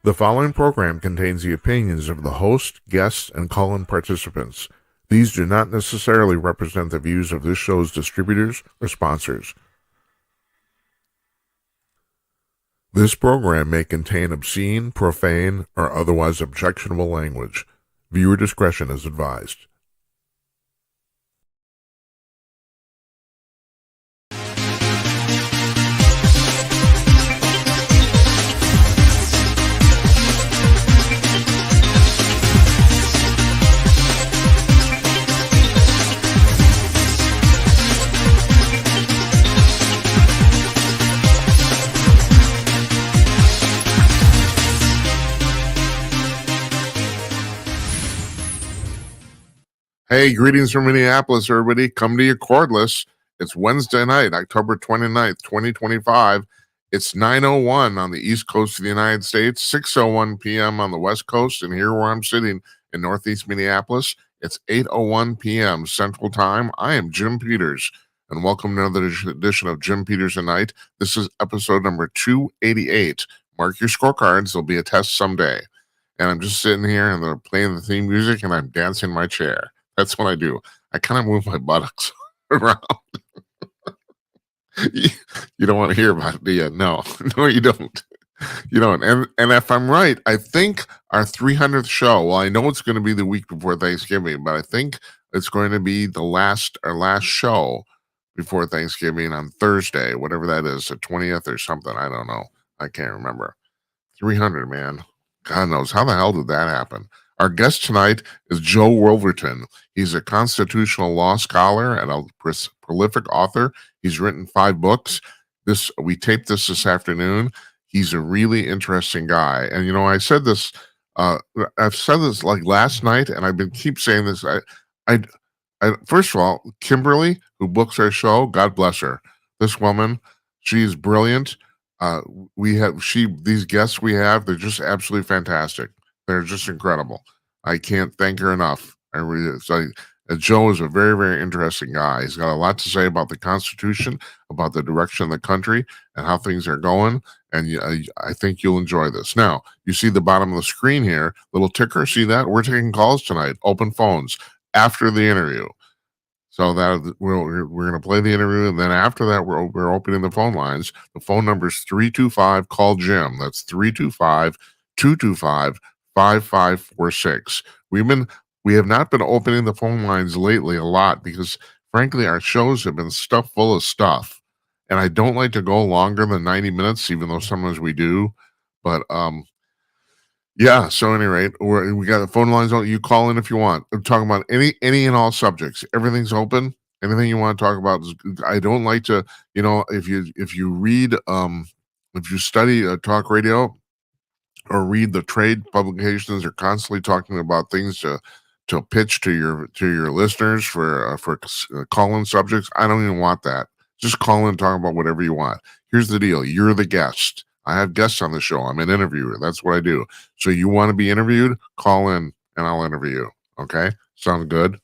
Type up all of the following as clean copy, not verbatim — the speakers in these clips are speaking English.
The following program contains the opinions of the host, guests, and call-in participants. These do not necessarily represent the views of this show's distributors or sponsors. This program may contain obscene, profane, or otherwise objectionable language. Viewer discretion is advised. Hey, greetings from Minneapolis, everybody. Come to your cordless. It's Wednesday night, October 29th, 2025. It's 9:01 on the East Coast of the United States, 6:01 p.m. on the West Coast, and here where I'm sitting in Northeast Minneapolis, it's 8:01 p.m. Central Time. I am Jim Peters, and welcome to another edition of Jim Peters at Night. This is episode number 288. Mark your scorecards. Therell be a test someday. And I'm just sitting here, and they're playing the theme music, and I'm dancing in my chair. That's what I do. I kind of move my buttocks around. You don't want to hear about it, do you? No, no, you don't. You don't. And if I'm right, I think our 300th show. Well, I know it's going to be the week before Thanksgiving, but I think it's going to be our last show before Thanksgiving on Thursday, whatever that is, the 20th or something. I don't know. I can't remember. 300, man. God knows. How the hell did that happen? Our guest tonight is JOE Wolverton. He's a constitutional law scholar and a prolific author. He's written 5 books. We taped this afternoon. He's a really interesting guy. And you know, I've said this like last night, and keep saying this. I first of all, Kimberly, who books our show, God bless her. This woman, she's brilliant. These guests we have, they're just absolutely fantastic. They're just incredible. I can't thank her enough. Joe is a very, very interesting guy. He's got a lot to say about the Constitution, about the direction of the country, and how things are going. And I think you'll enjoy this. Now, you see the bottom of the screen here, little ticker. See that? We're taking calls tonight, open phones, after the interview. So that we're going to play the interview, and then after that, we're opening the phone lines. The phone number is 325 call Jim. That's 325-225-5546. We have not been opening the phone lines lately a lot because frankly our shows have been stuffed full of stuff, and I don't like to go longer than 90 minutes, even though sometimes we do. But yeah, so at any rate, we got the phone lines on. You call in if you want. I'm talking about any and all subjects. Everything's open. Anything you want to talk about. I don't like to, if you read, if you study talk radio or read the trade publications, they're constantly talking about things to pitch to your listeners for call-in subjects. I don't even want that. Just call in and talk about whatever you want. Here's the deal. You're the guest. I have guests on the show. I'm an interviewer. That's what I do. So you want to be interviewed? Call in and I'll interview you. Okay? Sound good?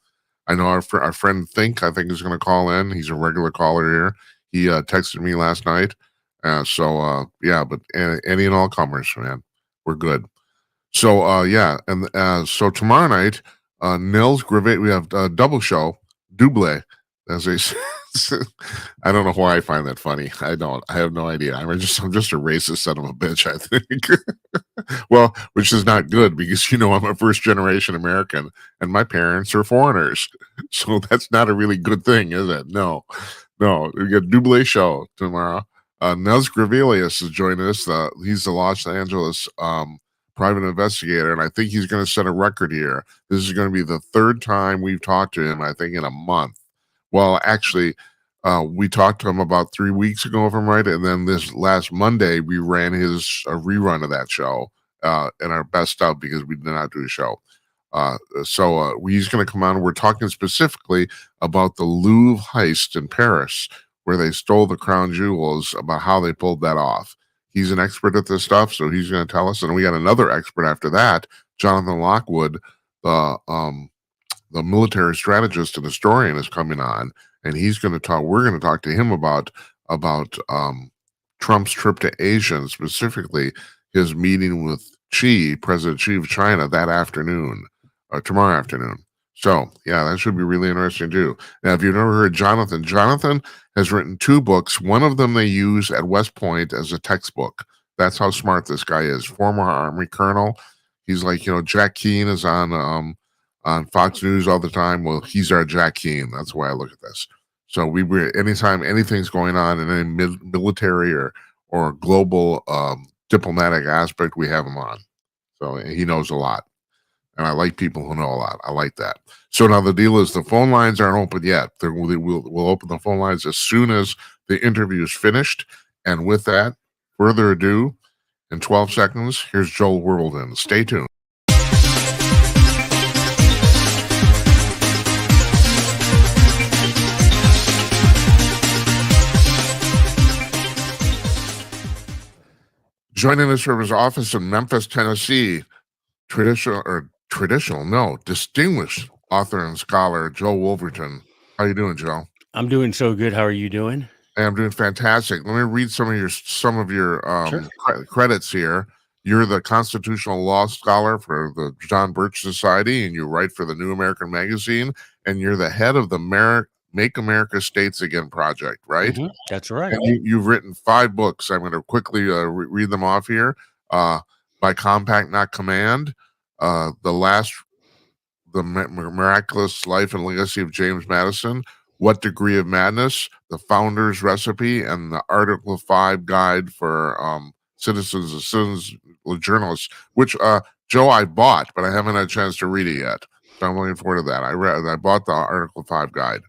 I know our friend I think is going to call in. He's a regular caller here. He texted me last night. Yeah, but any and all comers, man. We're good. So, yeah. And so tomorrow night, Nils Grivet, we have a double show, double, as they say. I don't know why I find that funny. I don't. I have no idea. I'm just a racist son of a bitch, I think. Well, which is not good because I'm a first generation American and my parents are foreigners, so that's not a really good thing, is it? No. We got a double show tomorrow. Nels Grevelius is joining us. He's the Los Angeles private investigator, and I think he's going to set a record here. This is going to be the 3rd time we've talked to him, I think, in a month. Well, actually, we talked to him about 3 weeks ago, if I'm right, and then this last Monday, we ran his rerun of that show in our best of because we did not do a show. So he's going to come on. We're talking specifically about the Louvre heist in Paris, where they stole the crown jewels, about how they pulled that off. He's an expert at this stuff, so he's going to tell us. And we got another expert after that, Jonathan Lockwood, the military strategist and historian, is coming on, and he's going to talk. We're going to talk to him about Trump's trip to Asia, and specifically his meeting with President Xi of China, that afternoon, or tomorrow afternoon. So, yeah, that should be really interesting too. Now, if you've never heard Jonathan, Jonathan has written 2 books. One of them they use at West Point as a textbook. That's how smart this guy is. Former Army colonel. He's like, Jack Keane is on Fox News all the time. Well, he's our Jack Keane. That's why I look at this. So anytime anything's going on in any military or global diplomatic aspect, we have him on. So he knows a lot. And I like people who know a lot. I like that. So now the deal is the phone lines aren't open yet. We'll open the phone lines as soon as the interview is finished. And with that, further ado, in 12 seconds, here's Joel Worvelton. Stay tuned. Joining us from his office in Memphis, Tennessee, distinguished author and scholar, Joe Wolverton. How you doing, Joe? I'm doing so good. How are you doing? Hey, I'm doing fantastic. Let me read some of your Sure. credits here. You're the constitutional law scholar for the John Birch Society, and you write for the New American Magazine, and you're the head of the Make America States Again project, right? That's right. And you've written 5 books. I'm going to quickly read them off here. By Compact, Not Command, The Miraculous Life and Legacy of James Madison, What Degree of Madness, The Founder's Recipe, and the Article 5 Guide for citizens journalists, which, Joe, I bought, but I haven't had a chance to read it yet. So I'm looking forward to that. I bought the Article 5 Guide.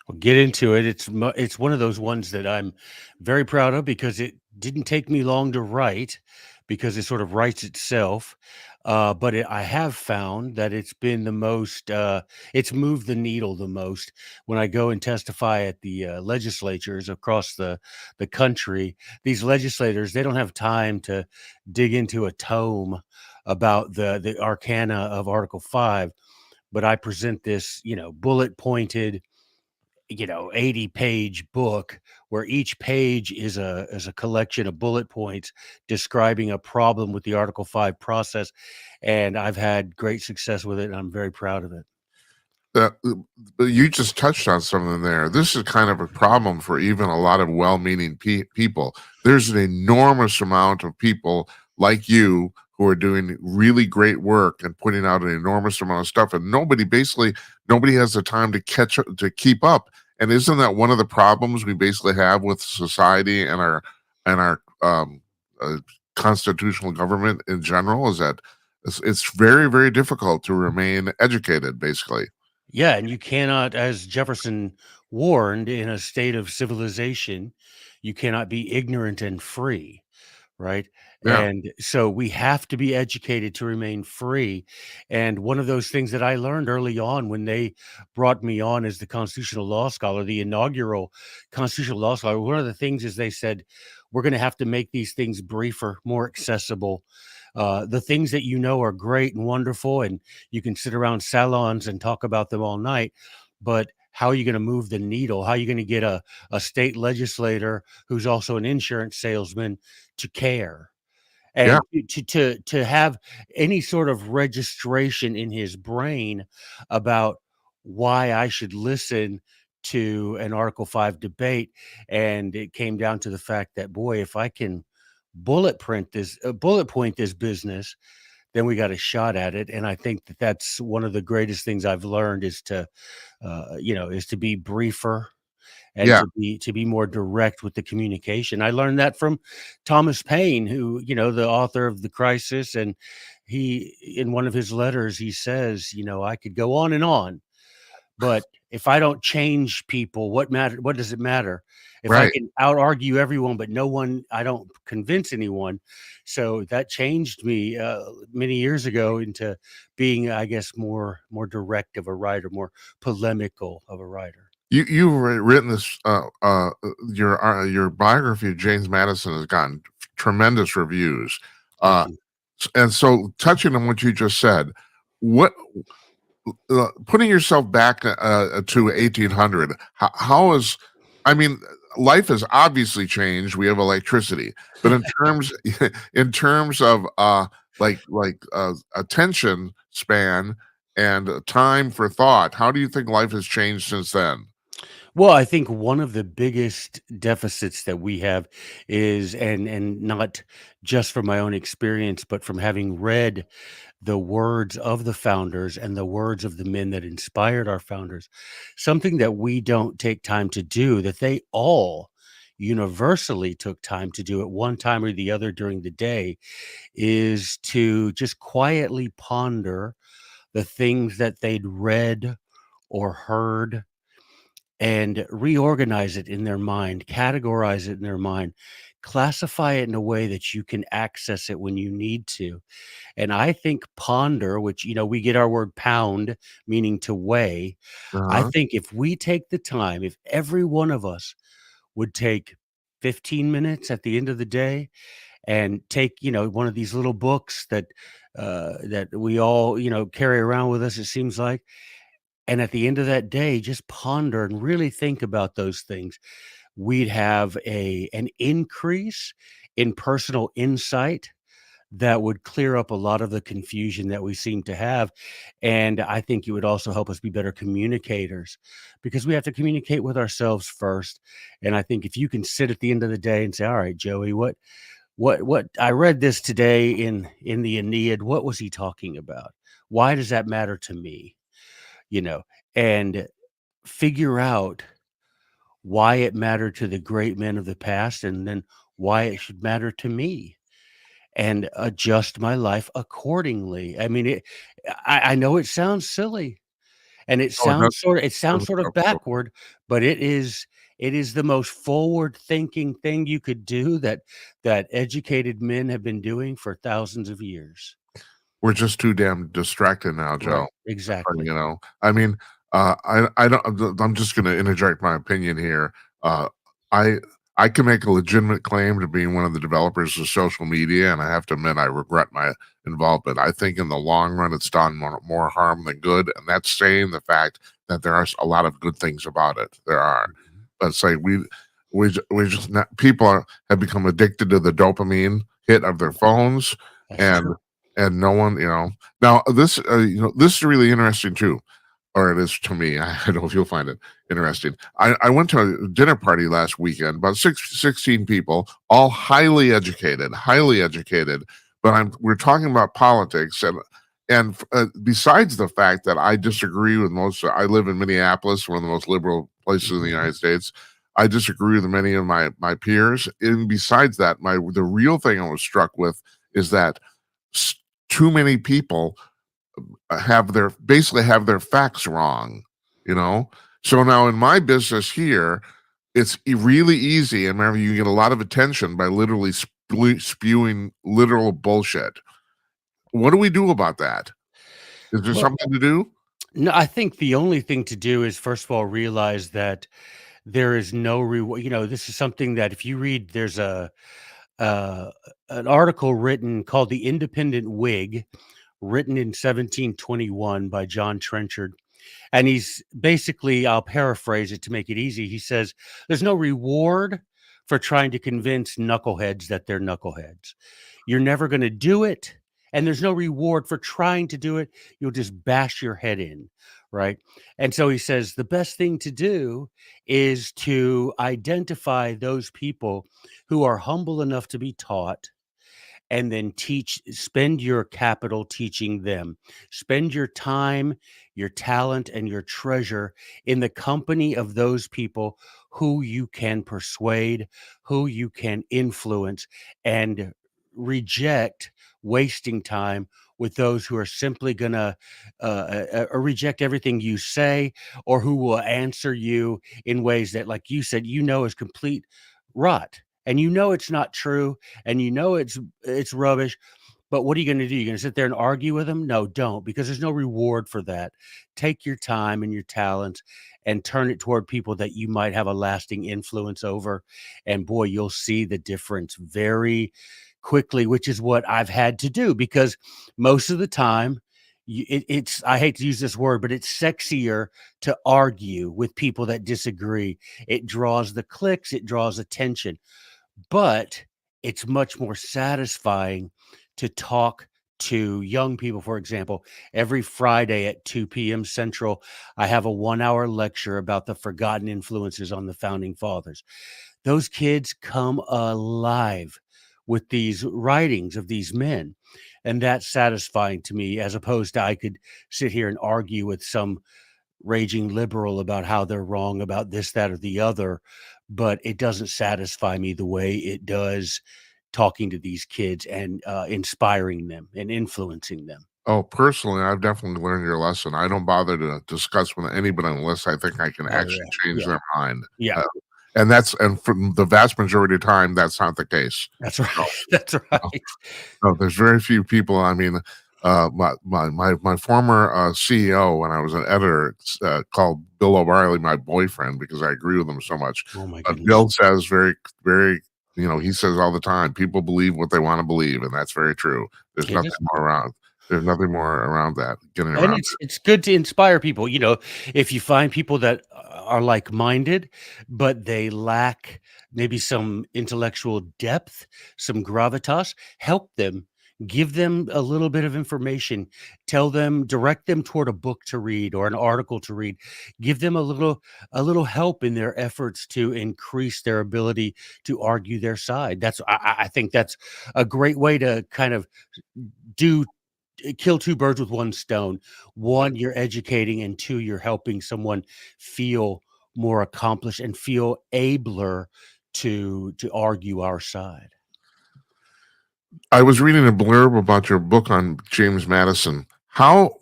Well, get into it. It's one of those ones that I'm very proud of because it didn't take me long to write because it sort of writes itself. But I have found that it's been the most, it's moved the needle the most when I go and testify at the legislatures across the country. These legislators, they don't have time to dig into a tome about the arcana of Article 5, but I present this, bullet pointed 80-page book where each page is a collection of bullet points describing a problem with the Article 5 process, and I've had great success with it, and I'm very proud of it. You just touched on something there. This is kind of a problem for even a lot of well-meaning people. There's an enormous amount of people like you who are doing really great work and putting out an enormous amount of stuff, and nobody has the time to keep up. And isn't that one of the problems we basically have with society and our constitutional government in general? Is that it's very, very difficult to remain educated, basically. Yeah, and you cannot, as Jefferson warned, in a state of civilization, you cannot be ignorant and free. Right? Yeah. And so we have to be educated to remain free. And one of those things that I learned early on when they brought me on as the constitutional law scholar, the inaugural constitutional law scholar, one of the things is they said, we're going to have to make these things briefer, more accessible. The things that are great and wonderful, and you can sit around salons and talk about them all night. But how are you going to move the needle? How are you going to get a state legislator who's also an insurance salesman to care Yeah. and to have any sort of registration in his brain about why I should listen to an Article 5 debate? And it came down to the fact that, boy, if I can bullet point this business, then we got a shot at it. And I think that that's one of the greatest things I've learned is to be briefer and Yeah. to be more direct with the communication. I learned that from Thomas Paine, who, the author of The Crisis, and he, in one of his letters, he says, I could go on and on, but if I don't change people, what does it matter? If I Right. can out argue everyone, but I don't convince anyone. So that changed me many years ago into being, I guess, more direct of a writer, more polemical of a writer. You've written this. Your biography of James Madison has gotten tremendous reviews. Thank you. And so, touching on what you just said, what putting yourself back to 1800, how is? I mean, life has obviously changed. We have electricity, but in terms of attention span and time for thought. How do you think life has changed since then? Well, I think one of the biggest deficits that we have is, and not just from my own experience, but from having read the words of the founders and the words of the men that inspired our founders, something that we don't take time to do, that they all universally took time to do at one time or the other during the day, is to just quietly ponder the things that they'd read or heard and reorganize it in their mind, categorize it in their mind, classify it in a way that you can access it when you need to. And I think ponder, which, we get our word pound, meaning to weigh. I Uh-huh. think if we take the time, if every one of us would take 15 minutes at the end of the day and take, one of these little books that we all, carry around with us, it seems like, and at the end of that day, just ponder and really think about those things. We'd have an increase in personal insight that would clear up a lot of the confusion that we seem to have. And I think it would also help us be better communicators, because we have to communicate with ourselves first. And I think if you can sit at the end of the day and say, all right, Joey, what I read this today in the Aeneid, what was he talking about? Why does that matter to me? You know, and figure out why it mattered to the great men of the past, and then why it should matter to me, and adjust my life accordingly. I mean, I know it sounds silly, and Oh, it it sounds doesn't sort of backward, but it is the most forward thinking thing you could do, that educated men have been doing for thousands of years. We're just too damn distracted now, Joe. Right. Exactly. I mean, I don't. I'm just going to interject my opinion here. Uh, I I can make a legitimate claim to being one of the developers of social media, and I have to admit I regret my involvement. I think in the long run, it's done more harm than good, and that's saying the fact that there are a lot of good things about it. There are, Mhm. but say we just not, people have become addicted to the dopamine hit of their phones, That's and true. no one, now this is really interesting too, or it is to me. I don't know if you'll find it interesting. I went to a dinner party last weekend, about 16 people, all highly educated. But we're talking about politics, and besides the fact that I disagree with most, I live in Minneapolis, one of the most liberal places in the Mhm. United States. I disagree with many of my peers. And besides that, the real thing I was struck with is that s- too many people have their facts wrong, you know? So now in my business here, it's really easy. And remember, you get a lot of attention by literally spewing literal bullshit. What do we do about that? Is there Well, something to do? no, I think the only thing to do is, first of all, realize that there is no reward. This is something that, if you read, there's uh, an article written called "The Independent Whig," written in 1721 by John Trenchard. And he's basically, I'll paraphrase it to make it easy. He says, there's no reward for trying to convince knuckleheads that they're knuckleheads. You're never going to do it. And there's no reward for trying to do it. You'll just bash your head in. Right. And so he says the best thing to do is to identify those people who are humble enough to be taught, and then spend your capital teaching them. Spend your time, your talent, and your treasure in the company of those people who you can persuade, who you can influence, and reject wasting time with those who are simply going to reject everything you say, or who will answer you in ways that, like you said, is complete rot, and it's not true, and it's rubbish. But what are you going to do? You're going to sit there and argue with them? No, don't, because there's no reward for that. Take your time and your talents and turn it toward people that you might have a lasting influence over. And boy, you'll see the difference very quickly, which is what I've had to do, because most of the time, it's, I hate to use this word, but it's sexier to argue with people that disagree. It draws the clicks, it draws attention, but it's much more satisfying to talk to young people. For example, every Friday at 2 p.m. Central, I have a 1 hour lecture about the forgotten influences on the founding fathers. Those kids come alive with these writings of these men. And that's satisfying to me, as opposed to I could sit here and argue with some raging liberal about how they're wrong about this, that, or the other. But it doesn't satisfy me the way it does talking to these kids and inspiring them and influencing them. Oh, personally, I've definitely learned your lesson. I don't bother to discuss with anybody unless I think I can Oh, actually yeah. change Yeah. their mind. Yeah. Uh, and for the vast majority of time, that's not the case. That's right. No, That's no, right. no, there's very few people. I mean, my former CEO when I was an editor called Bill O'Reilly my boyfriend because I agree with him so much. Oh my But goodness. Bill says very, he says all the time, people believe what they want to believe, and that's very true. There's It nothing is. more around. There's nothing more around that, getting And around it's good to inspire people, if you find people that are like-minded, but they lack maybe some intellectual depth, some gravitas, help them, give them a little bit of information, tell them, direct them toward a book to read or an article to read, give them a little help in their efforts to increase their ability to argue their side. I think that's a great way to kind of do kill two birds with one stone. it. One, you're educating, and two, you're helping someone feel more accomplished and feel abler to argue our side. I was reading a blurb about your book on James Madison. How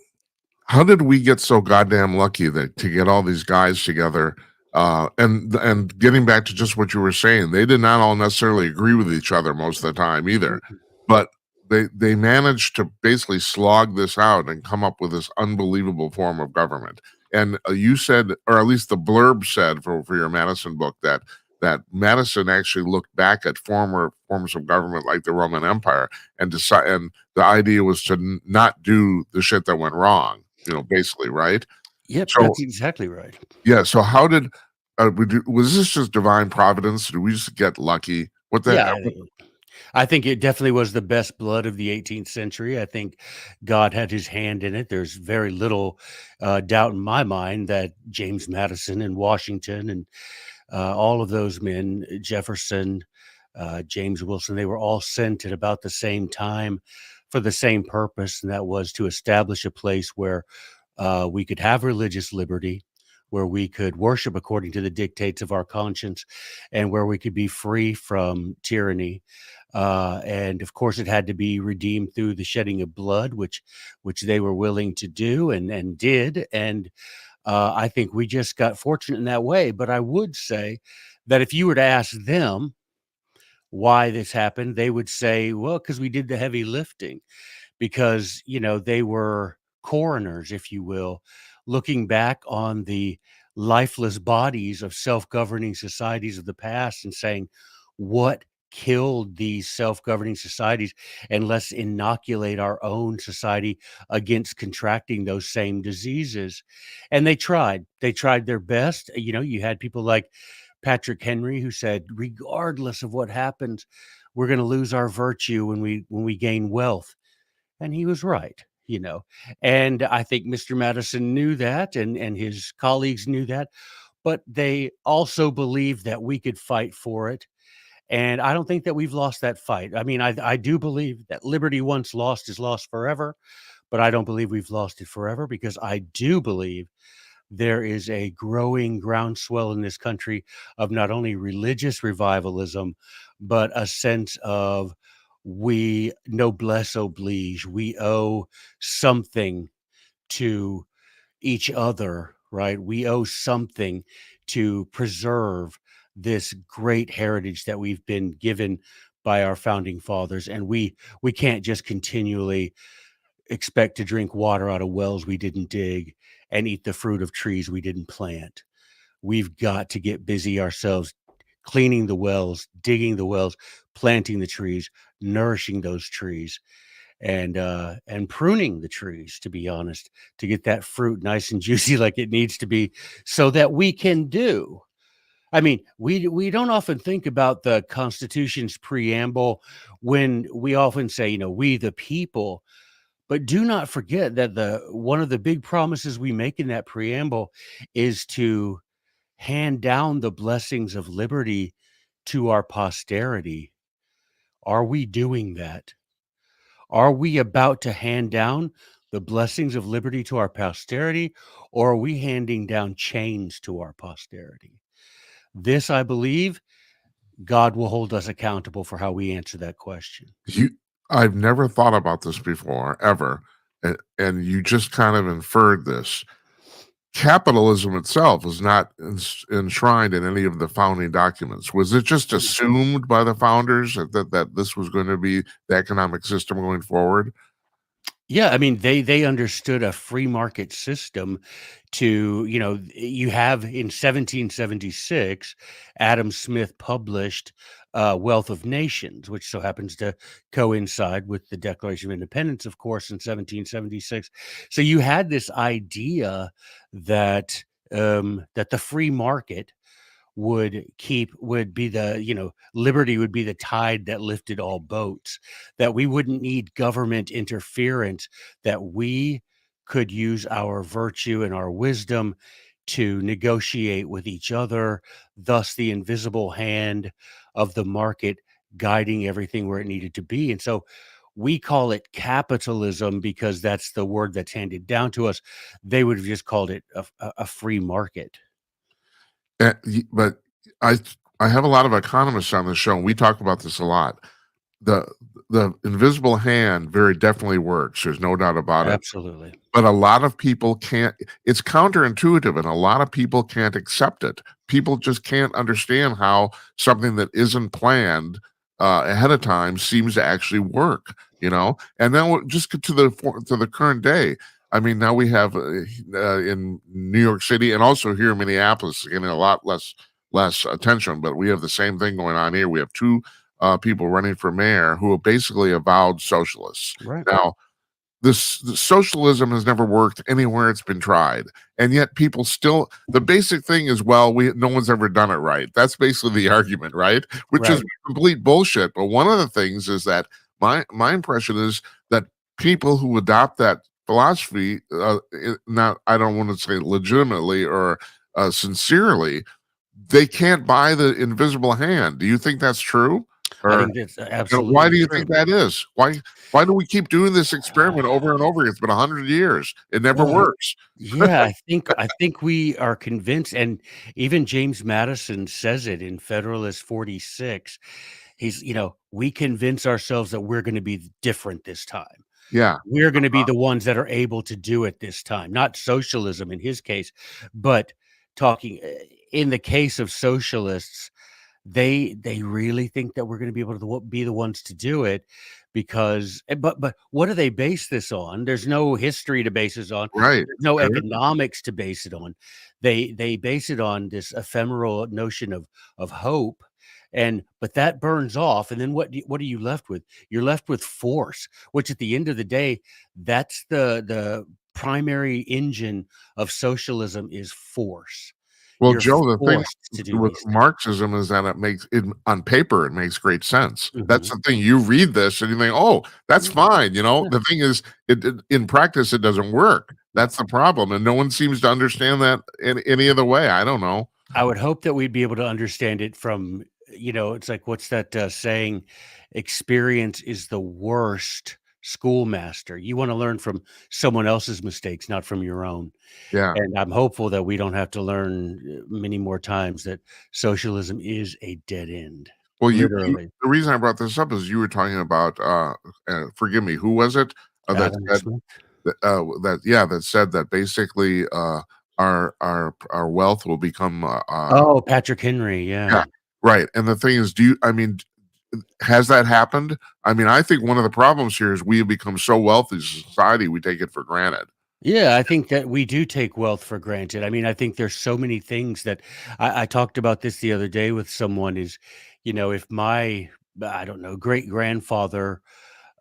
did we get so goddamn lucky that to get all these guys together? And getting back to just what you were saying, they did not all necessarily agree with each other most of the time either, Mhm. but they managed to basically slog this out and come up with this unbelievable form of government. And you said, or at least the blurb said for your Madison book that Madison actually looked back at former forms of government like the Roman Empire and decide and the idea was to not do the shit that went wrong, basically, right? Yep, So, that's exactly right. yeah, so how did was this just divine providence? Did we just get lucky? Yeah, I think it definitely was the best blood of the 18th century. I think God had his hand in it. There's very little doubt in my mind that James Madison and Washington and all of those men, Jefferson, James Wilson, they were all sent at about the same time for the same purpose, and that was to establish a place where we could have religious liberty, where we could worship according to the dictates of our conscience, and where we could be free from tyranny. And of course, it had to be redeemed through the shedding of blood, which they were willing to do and did. And I think we just got fortunate in that way. But I would say that if you were to ask them why this happened, they would say, well, because we did the heavy lifting, because they were coroners, if you will, looking back on the lifeless bodies of self-governing societies of the past and saying, what killed these self-governing societies, and let's inoculate our own society against contracting those same diseases. And they tried their best. You had people like Patrick Henry, who said, regardless of what happens, we're going to lose our virtue when we gain wealth. And he was right, you know. And I think Mr. Madison knew that, and his colleagues knew that, but they also believed that we could fight for it. And I don't think that we've lost that fight. I mean, I do believe that liberty once lost is lost forever, but I don't believe we've lost it forever, because I do believe there is a growing groundswell in this country of not only religious revivalism, but a sense of, we noblesse oblige. We owe something to each other, right? We owe something to preserve this great heritage that we've been given by our founding fathers. And we can't just continually expect to drink water out of wells we didn't dig and eat the fruit of trees we didn't plant. We've got to get busy ourselves cleaning the wells, digging the wells, planting the trees, nourishing those trees, and pruning the trees, to be honest, to get that fruit nice and juicy like it needs to be, so that we can do. I mean, we don't often think about the Constitution's preamble when we often say, we the people. But do not forget that the one of the big promises we make in that preamble is to hand down the blessings of liberty to our posterity. Are we doing that? Are we about to hand down the blessings of liberty to our posterity, or are we handing down chains to our posterity? This, I believe, God will hold us accountable for how we answer that question. You I've never thought about this before, ever, and you just kind of inferred this. Capitalism itself is not enshrined in any of the founding documents. Was it just assumed by the founders that this was going to be the economic system going forward? Yeah, I mean, they understood a free market system to, you have in 1776, Adam Smith published Wealth of Nations, which so happens to coincide with the Declaration of Independence, of course, in 1776. So you had this idea that that the free market would be the, liberty would be the tide that lifted all boats, that we wouldn't need government interference, that we could use our virtue and our wisdom to negotiate with each other, thus the invisible hand of the market guiding everything where it needed to be. And so we call it capitalism because that's the word that's handed down to us. They would have just called it a free market. But I I have a lot of economists on the show, and we talk about this a lot. The the invisible hand very definitely works. There's no doubt about it. Absolutely. But a lot of people can't. It's counterintuitive, and a lot of people can't accept it. People just can't understand how something that isn't planned ahead of time seems to actually work. And then just get to the current day. I mean, now we have in New York City and also here in Minneapolis getting a lot less attention, but we have the same thing going on here. We have two people running for mayor who are basically avowed socialists. Right. Now, the socialism has never worked anywhere it's been tried, and yet people still. The basic thing is, well, we no one's ever done it right. That's basically the argument, right? Which is Right. complete bullshit. But one of the things is that my impression is that people who adopt that philosophy, not I don't want to say legitimately or sincerely, they can't buy the invisible hand. Do you think that's true? I Or think that's why absolutely do you true. think that is? Why do we keep doing this experiment over and over again? It's been 100 years. It never Well, works. yeah, I think we are convinced, and even James Madison says it in Federalist 46. We convince ourselves that we're gonna be different this time. Yeah, We're gonna be the ones that are able to do it this time, not socialism in his case, but talking in the case of socialists, they really think that we're gonna be able to be the ones to do it because but what do they base this on? There's no history to base this on. right. There's no There is. economics to base it on. They base it on this ephemeral notion of hope, and but that burns off, and then what are you left with? You're left with force, which at the end of the day, that's the primary engine of socialism is force. Well, You're Joe, the thing forced to do with these things. Marxism is that it makes it on paper, it makes great sense. That's Mhm. the thing. You read this and you think, "Oh, that's Yeah, fine." yeah. The thing is, in practice, it doesn't work. That's the problem, and no one seems to understand that in any other way. I don't know. I would hope that we'd be able to understand it from, it's like, what's that saying? Experience is the worst schoolmaster. You want to learn from someone else's mistakes, not from your own. Yeah. And I'm hopeful that we don't have to learn many more times that socialism is a dead end, Well, literally. the reason I brought this up is you were talking about, forgive me, who was it? That Adam said Smith. that said that basically, our wealth will become, Oh, Patrick Henry. Yeah. yeah, right, and the thing is, I mean, has that happened? I mean, I think one of the problems here is we have become so wealthy as a society, we take it for granted. Yeah, I think that we do take wealth for granted. I mean, I think there's so many things that I talked about this the other day with someone is, if my, I don't know, great grandfather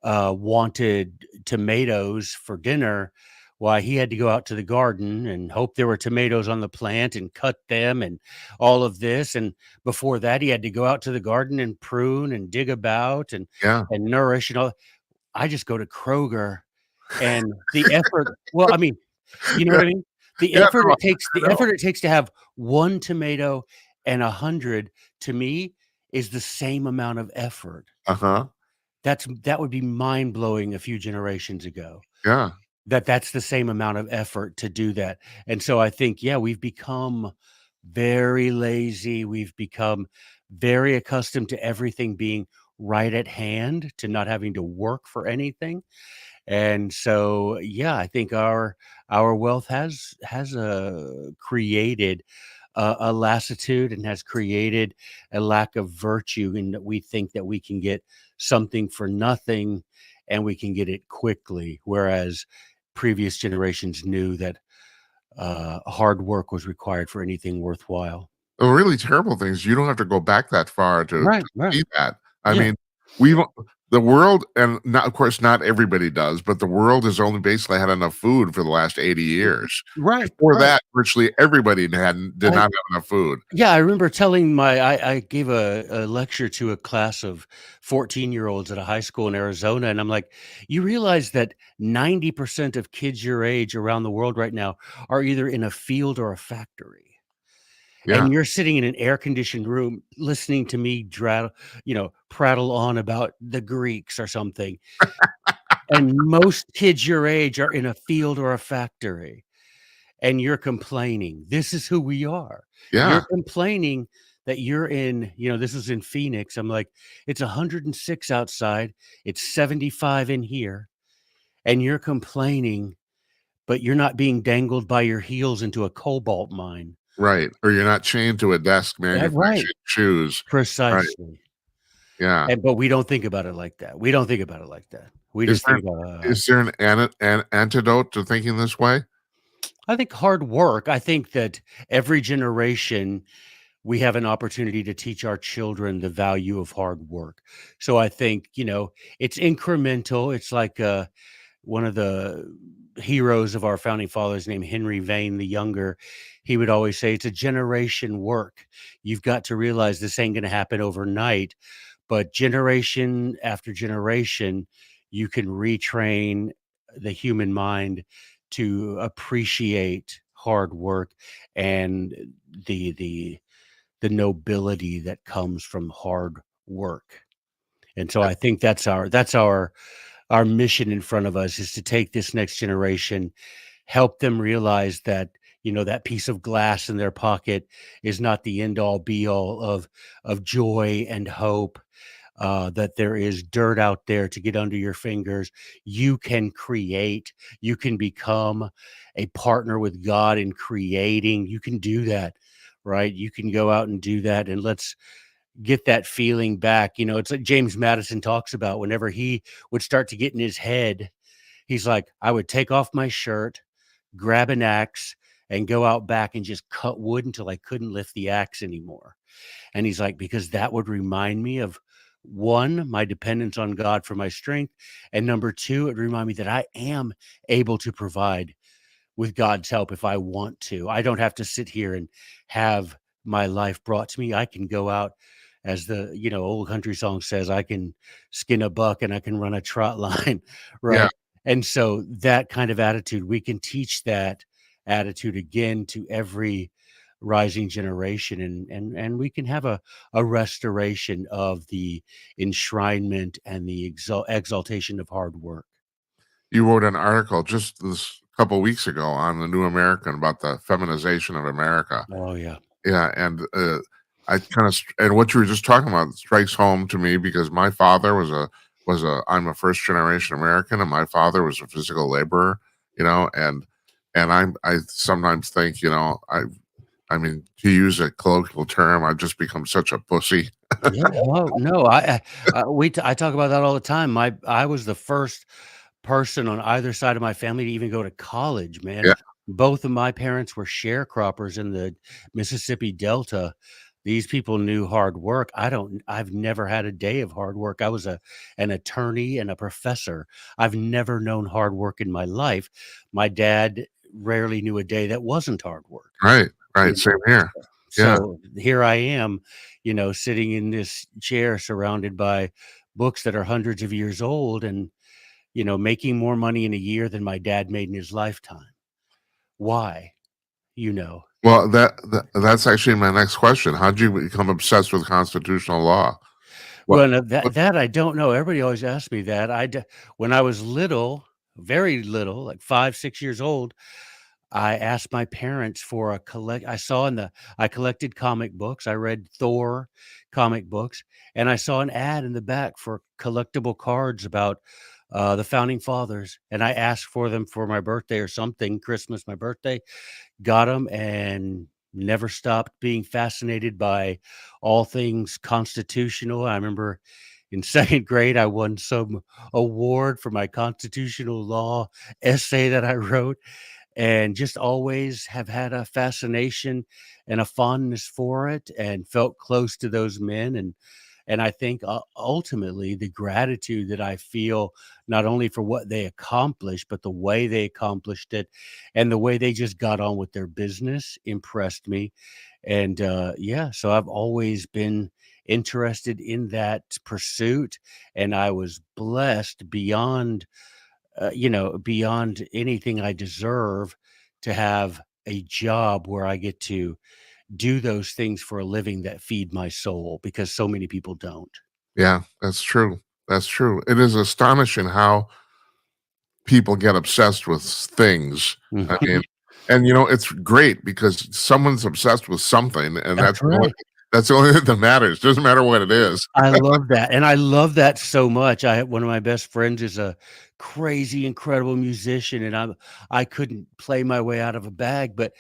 wanted tomatoes for dinner, why he had to go out to the garden and hope there were tomatoes on the plant and cut them and all of this. And before that, he had to go out to the garden and prune and dig about Yeah, and nourish. I just go to Kroger and the effort well, I mean, you know what I mean? Yeah, no, The I know. effort it takes to have 1 tomato and 100, to me, is the same amount of effort. Uh-huh. That would be mind-blowing a few generations ago, Yeah. that's the same amount of effort to do that, and so I think, yeah, we've become very lazy, we've become very accustomed to everything being right at hand, to not having to work for anything, and so, yeah, I think our wealth has created a lassitude and has created a lack of virtue in that we think that we can get something for nothing and we can get it quickly, whereas previous generations knew that hard work was required for anything worthwhile. The really terrible things, you don't have to go back that far to Right, right. see that. I Yeah. mean, we've the world and not of course, not everybody does, but the world has only basically had enough food for the last 80 years. Right, Before right. that, virtually everybody did I not have enough food. Yeah, I remember telling I gave a lecture to a class of 14-year-olds at a high school in Arizona, and I'm like, "You realize that 90% of kids your age around the world right now are either in a field or a factory, Yeah, and you're sitting in an air-conditioned room listening to me prattle on about the Greeks or something, and most kids your age are in a field or a factory." And you're complaining. This is who we are. You're yeah, complaining that you're in, this is in Phoenix. I'm like, it's 106 outside. It's 75 in here. And you're complaining, but you're not being dangled by your heels into a cobalt mine. right, or you're not chained to a desk Right. manufacturing shoes. Right, Precisely. yeah. But we don't think about it like that. We don't think about it like that. We Is just there think about, is there an antidote to thinking this way? I think hard work. I think that every generation we have an opportunity to teach our children the value of hard work. So I think, it's incremental. It's like one of the heroes of our founding fathers named Henry Vane the Younger. He would always say, it's a generation work. You've got to realize this ain't going to happen overnight, but generation after generation, you can retrain the human mind to appreciate hard work and the the nobility that comes from hard work. And so I think that's our mission in front of us, is to take this next generation, help them realize that, that piece of glass in their pocket is not the end all be all of joy and hope. That there is dirt out there to get under your fingers. You can create, you can become a partner with God in creating. You can do that, right? You can go out and do that. And let's get that feeling back. It's like James Madison talks about whenever he would start to get in his head, he's like, I would take off my shirt, grab an axe, and go out back and just cut wood until I couldn't lift the axe anymore. And he's like, because that would remind me of, one, my dependence on God for my strength. And number two, it would remind me that I am able to provide with God's help if I want to. I don't have to sit here and have my life brought to me. I can go out, as the old country song says, I can skin a buck and I can run a trot line, Yeah. right? And so that kind of attitude, we can teach that attitude again to every rising generation, and we can have a restoration of the enshrinement and the exaltation of hard work. You wrote an article just this couple weeks ago on the New American about the feminization of America. Oh yeah. Yeah, and, I kinda and what you were just talking about strikes home to me because my father was a I'm a first generation American, and my father was a physical laborer, I sometimes think, I mean, to use a colloquial term, I've just become such a pussy. Yeah, well, no, I talk about that all the time. I was the first person on either side of my family to even go to college, man. Yeah, Both of my parents were sharecroppers in the Mississippi Delta. These people knew hard work. I've never had a day of hard work. I was an attorney and a professor. I've never known hard work in my life. My dad rarely knew a day that wasn't hard work. right, right, You same know, here. Yeah, so here I am, sitting in this chair surrounded by books that are hundreds of years old, and making more money in a year than my dad made in his lifetime. Why? You know. Well, that's actually my next question. How'd you become obsessed with constitutional law? What Well, no, what that I don't know. Everybody always asks me that. When I was little, very little, like 5, 6 years old, I asked my parents for a collect I collected comic books. I read Thor comic books, and I saw an ad in the back for collectible cards about the founding fathers, and I asked for them for my birthday or something, Christmas, my birthday. Got them and never stopped being fascinated by all things constitutional. I remember in 2nd grade, I won some award for my constitutional law essay that I wrote, and just always have had a fascination and a fondness for it and felt close to those men, and I think, ultimately, the gratitude that I feel not only for what they accomplished, but the way they accomplished it and the way they just got on with their business impressed me, and, yeah, so I've always been interested in that pursuit, and I was blessed beyond anything I deserve to have a job where I get to do those things for a living that feed my soul because so many people don't. Yeah, that's true. That's true. It is astonishing how people get obsessed with things. I mean, Mhm. and it's great because someone's obsessed with something, and That's right. that's the only thing that matters. Doesn't matter what it is. I love that, and I love that so much. One of my best friends is a crazy, incredible musician, and I couldn't play my way out of a bag, but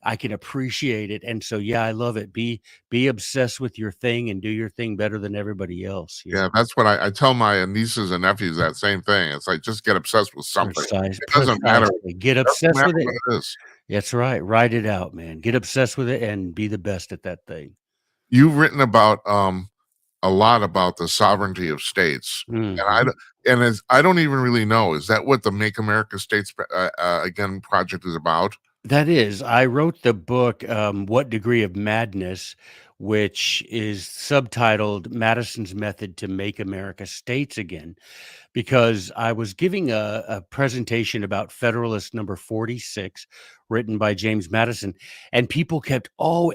I can appreciate it, and so, yeah, I love it. Be obsessed with your thing and do your thing better than everybody else, Yeah, that's what I tell my nieces and nephews that same thing. It's like, just get obsessed with something. It doesn't matter. Precisely. Get It doesn't obsessed matter with it. what it is. That's right. Write it out, man. Get obsessed with it and be the best at that thing. You've written about a lot about the sovereignty of states, and Mhm. I don't even really know. Is that what the Make America States Again project is about? That is, I wrote the book, What Degree of Madness, which is subtitled Madison's Method to Make America States Again, because I was giving a presentation about Federalist number 46, written by James Madison. And people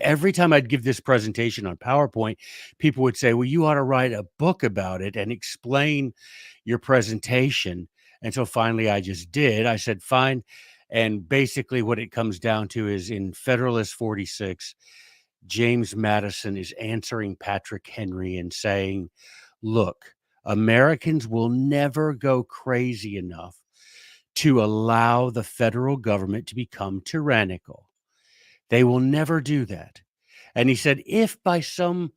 every time I'd give this presentation on PowerPoint, people would say, well, you ought to write a book about it and explain your presentation. And so finally I just did. I said, fine. And basically, what it comes down to is in Federalist 46, James Madison is answering Patrick Henry and saying, look, Americans will never go crazy enough to allow the federal government to become tyrannical. They will never do that. And he said, if by some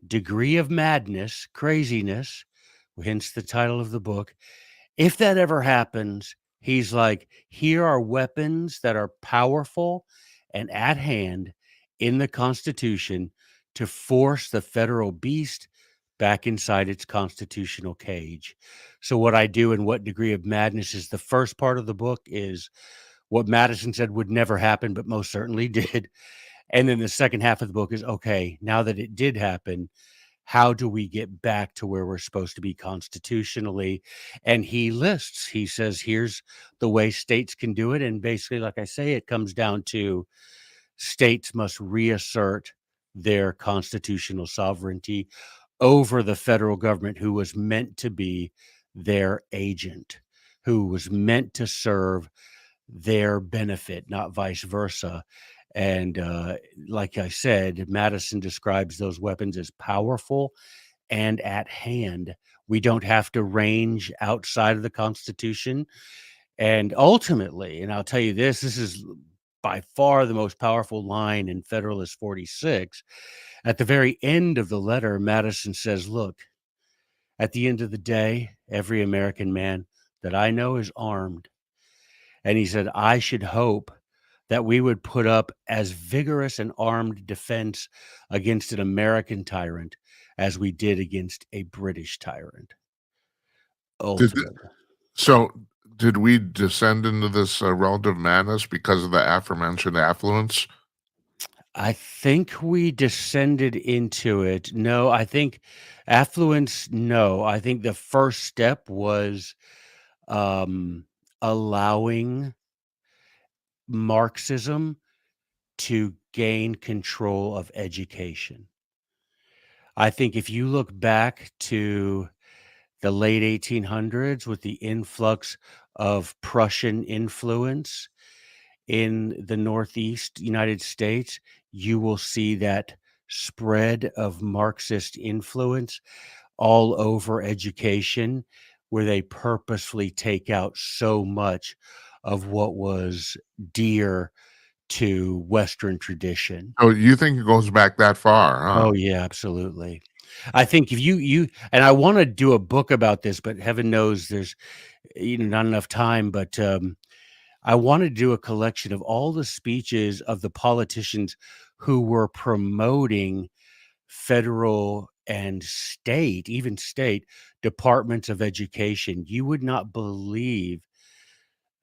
degree of madness, craziness, hence the title of the book, if that ever happens, he's like, here are weapons that are powerful and at hand in the Constitution to force the federal beast back inside its constitutional cage. So, what I do and what degree of madness is the first part of the book is what Madison said would never happen, but most certainly did. And then the second half of the book is okay, now that it did happen, how do we get back to where we're supposed to be constitutionally? And he says, here's the way states can do it. And basically, like I say, it comes down to states must reassert their constitutional sovereignty over the federal government, who was meant to be their agent, who was meant to serve their benefit, not vice versa. And like I said, Madison describes those weapons as powerful and at hand. We don't have to range outside of the Constitution. And ultimately, and I'll tell you this is by far the most powerful line in Federalist 46. At the very end of the letter, Madison says, look, at the end of the day, every American man that I know is armed. And he said, I should hope that we would put up as vigorous an armed defense against an American tyrant as we did against a British tyrant, Did ultimately. so? Did we descend into this relative madness because of the aforementioned affluence? I think we descended into it. No, I think affluence, no. I think the first step was um, allowing Marxism to gain control of education. I think if you look back to the late 1800s with the influx of Prussian influence in the Northeast United States, you will see that spread of Marxist influence all over education, where they purposefully take out so much of what was dear to Western tradition. So you think it goes back that far, huh? Oh, yeah, absolutely. I think if you and I wanna do a book about this, but heaven knows there's, not enough time, but, I wanna do a collection of all the speeches of the politicians who were promoting federal and state, even state departments of education. You would not believe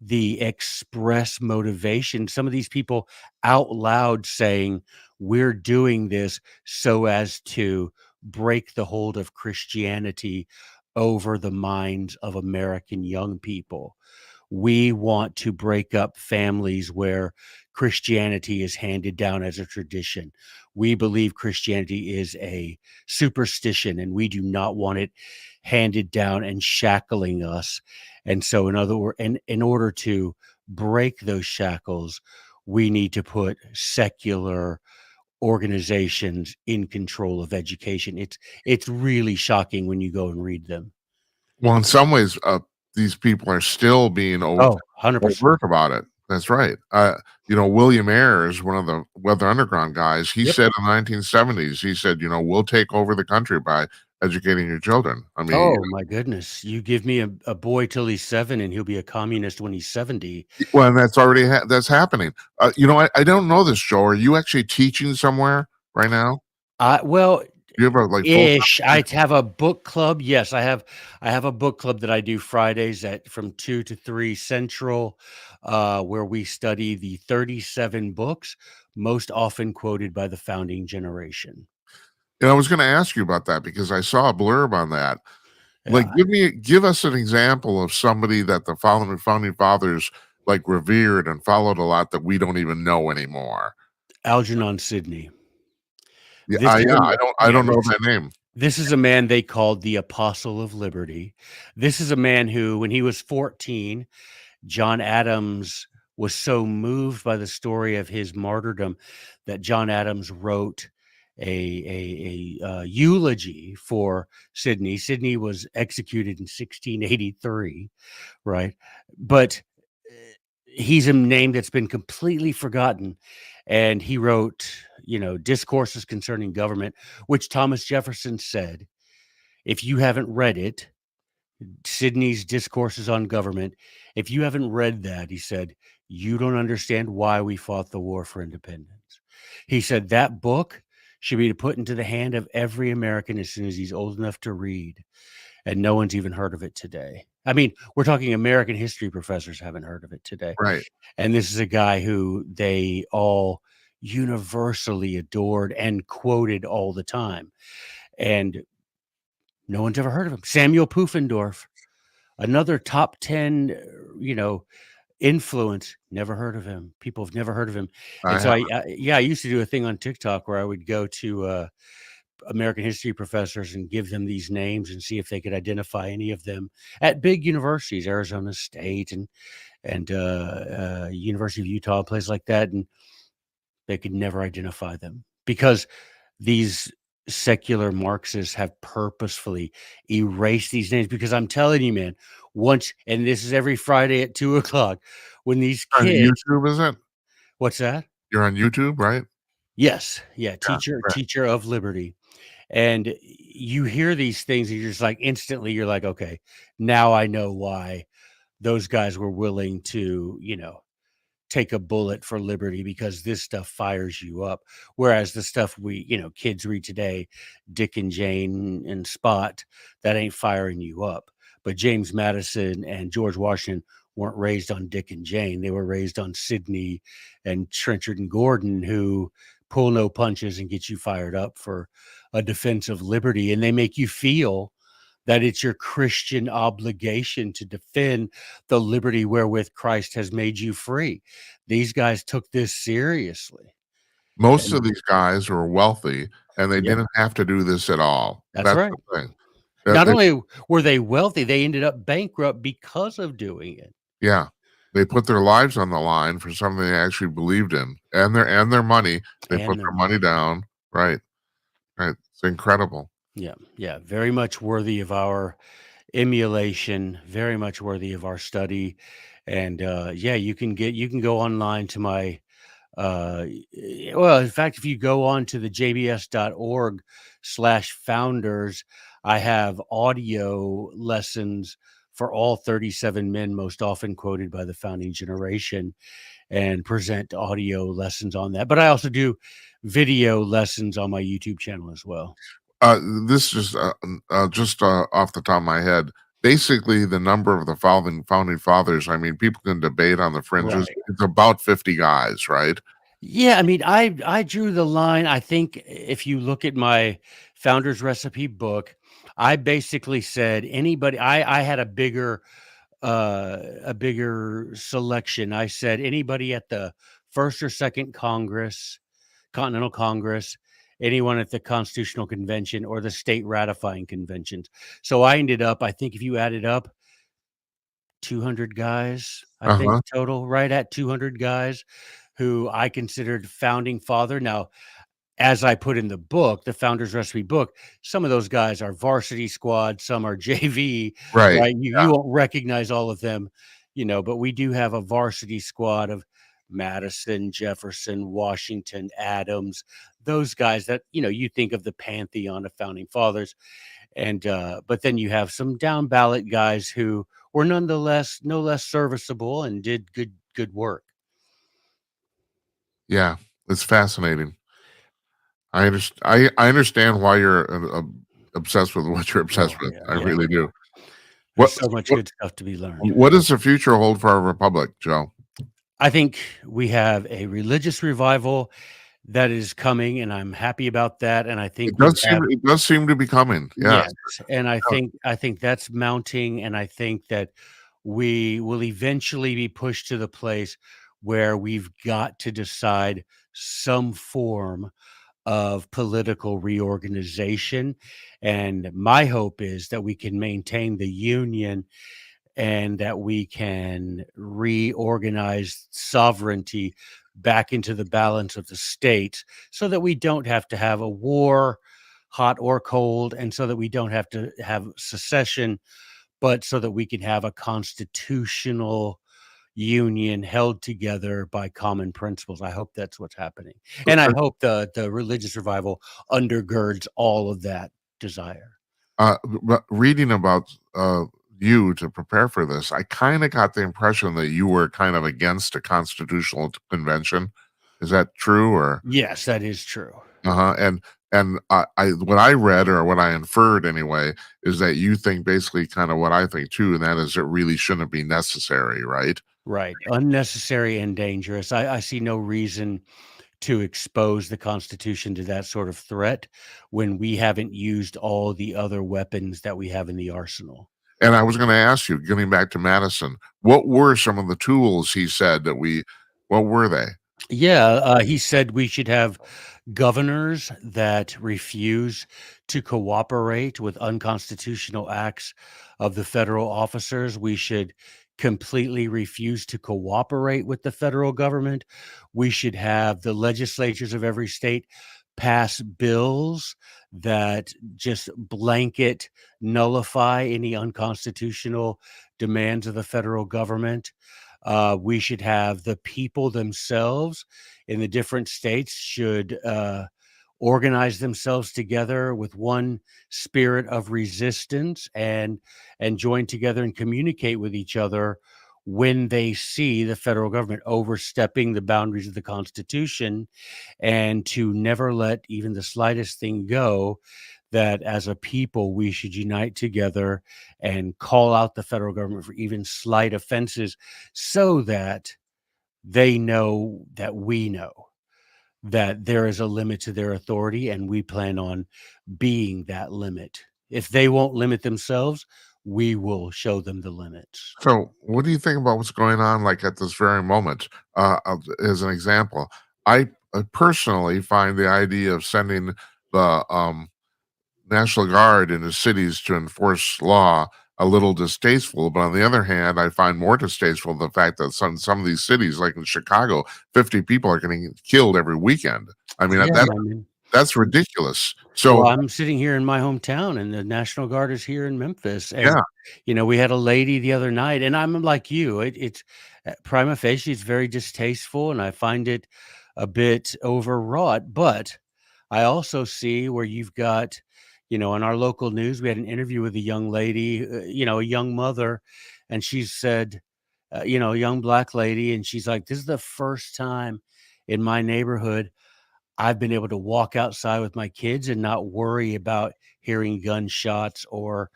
the express motivation. Some of these people out loud saying, "We're doing this so as to break the hold of Christianity over the minds of American young people. We want to break up families where Christianity is handed down as a tradition. We believe Christianity is a superstition, and we do not want it handed down and shackling us. And so, in other words, and in order to break those shackles, we need to put secular organizations in control of education. It's really shocking when you go and read them. Well, in some ways, these people are still being Oh, 100%. overt about it. That's right. William Ayers, one of the Weather Underground guys, he Yep. said in the 1970s, he said, "We'll take over the country by educating your children." I mean, Oh my goodness. You give me a boy till he's 7 and he'll be a communist when he's 70. well, and that's already that's happening. I don't know this, Joe. Are you actually teaching somewhere right now? Well, Do you have a like full ish. time? I have a book club. Yes, I have a book club that I do Fridays at from 2 to 3 Central, where we study the 37 books most often quoted by the founding generation. And I was going to ask you about that because I saw a blurb on that. Like, Yeah. give us an example of somebody that the founding fathers like revered and followed a lot that we don't even know anymore. Algernon Sidney. Yeah, This is yeah, a I yeah, don't know that name. this is a man they called the Apostle of Liberty. This is a man who, when he was 14, John Adams was so moved by the story of his martyrdom that John Adams wrote a eulogy for Sidney. Sidney was executed in 1683, right? But he's a name that's been completely forgotten. And he wrote, discourses concerning government, which Thomas Jefferson said, if you haven't read it, Sidney's Discourses on Government. If you haven't read that, he said, you don't understand why we fought the war for independence. He said that book should be put into the hand of every American as soon as he's old enough to read. And no one's even heard of it today. I mean, we're talking American history professors haven't heard of it today. Right. And this is a guy who they all universally adored and quoted all the time. And no one's ever heard of him. Samuel Pufendorf, another top 10, influence, never heard of him. People have never heard of him. I And so have I used to do a thing on TikTok where I would go to, American history professors and give them these names and see if they could identify any of them at big universities, Arizona State and University of Utah, a place like that, and they could never identify them because these secular Marxists have purposefully erased these names. Because I'm telling you, man, once, and this is every Friday at 2 o'clock, when these on kids, YouTube, is it? what's that? You're on YouTube, right? Yes, yeah, Yeah, right. teacher of liberty. And you hear these things and you're just like instantly you're like, okay, now I know why those guys were willing to, take a bullet for liberty, because this stuff fires you up. Whereas the stuff kids read today, Dick and Jane and Spot, that ain't firing you up. But James Madison and George Washington weren't raised on Dick and Jane. They were raised on Sidney and Trenchard and Gordon, who pull no punches and get you fired up for a defense of liberty. And they make you feel that it's your Christian obligation to defend the liberty wherewith Christ has made you free. These guys took this seriously. Most And of these guys were wealthy, and they yeah, didn't have to do this at all. that's That's right. the thing. Not They only were they wealthy, they ended up bankrupt because of doing it. yeah. They put their lives on the line for something they actually believed in, and their money. They put And their their money money. down. Right, right. It's incredible. Yeah, yeah, very much worthy of our emulation, very much worthy of our study. And yeah, you can go online to my well, in fact, if you go on to the jbs.org/founders, I have audio lessons for all 37 men most often quoted by the founding generation, and present audio lessons on that. But I also do video lessons on my YouTube channel as well. This is just off the top of my head. Basically, the number of the founding fathers. I mean, people can debate on the fringes. Right. It's about 50 guys, right? Yeah, I mean, I drew the line. I think if you look at my founder's recipe book, I basically said anybody. I had a bigger selection. I said anybody at the first or second Congress, Continental Congress, anyone at the Constitutional Convention or the state ratifying conventions. So I ended up, I think if you added up 200 guys, I Uh think huh. total, right at 200 guys who I considered founding father. Now, as I put in the book, the Founder's Recipe book, some of those guys are varsity squad, some are JV, Right. right? You won't recognize all of them, but we do have a varsity squad of Madison, Jefferson, Washington, Adams, those guys that, you think of the pantheon of founding fathers. And but then you have some down ballot guys who were nonetheless no less serviceable and did good work. Yeah. It's fascinating. I understand why you're obsessed with what you're obsessed Oh with. yeah, I yeah. really do. There's What so much what good stuff to be learned. what does the future hold for our republic, Joe? I think we have a religious revival that is coming, and I'm happy about that. And I think we have It does seem to be coming. Yes. yes, and I Yeah. think I think that's mounting, and I think that we will eventually be pushed to the place where we've got to decide some form of political reorganization. And my hope is that we can maintain the union and that we can reorganize sovereignty back into the balance of the states so that we don't have to have a war, hot or cold, and so that we don't have to have secession, but so that we can have a constitutional union held together by common principles. I hope that's what's happening. And I hope the religious revival undergirds all of that desire. But reading about you to prepare for this, I kind of got the impression that you were kind of against a constitutional convention. Is that true? Or Yes, that is true. uh-huh. And I what I read or what I inferred anyway is that you think basically kind of what I think too, and that is it really shouldn't be necessary, right? Right. Unnecessary and dangerous. I see no reason to expose the Constitution to that sort of threat when we haven't used all the other weapons that we have in the arsenal. And I was going to ask you, getting back to Madison, what were some of the tools he said that what were they? Yeah, he said we should have governors that refuse to cooperate with unconstitutional acts of the federal officers. We should completely refuse to cooperate with the federal government. We should have the legislatures of every state pass bills that just blanket nullify any unconstitutional demands of the federal government. We should have the people themselves in the different states should organize themselves together with one spirit of resistance and join together and communicate with each other when they see the federal government overstepping the boundaries of the Constitution, and to never let even the slightest thing go, that as a people we should unite together and call out the federal government for even slight offenses so that they know that we know that there is a limit to their authority and we plan on being that limit. If they won't limit themselves, we will show them the limits. So, what do you think about what's going on, like, at this very moment? As an example, I personally find the idea of sending the, National Guard into cities to enforce law a little distasteful, but on the other hand, I find more distasteful the fact that some of these cities, like in Chicago, 50 people are getting killed every weekend. I mean, Yeah, that I mean, that's ridiculous. well, So, I'm sitting here in my hometown, and the National Guard is here in Memphis, and, yeah, we had a lady the other night, and I'm like you, it's prima facie, it's very distasteful, and I find it a bit overwrought, but I also see where you've got, in our local news, we had an interview with a young lady, a young mother, and she said, a young black lady, and she's like, "This is the first time in my neighborhood I've been able to walk outside with my kids and not worry about hearing gunshots or,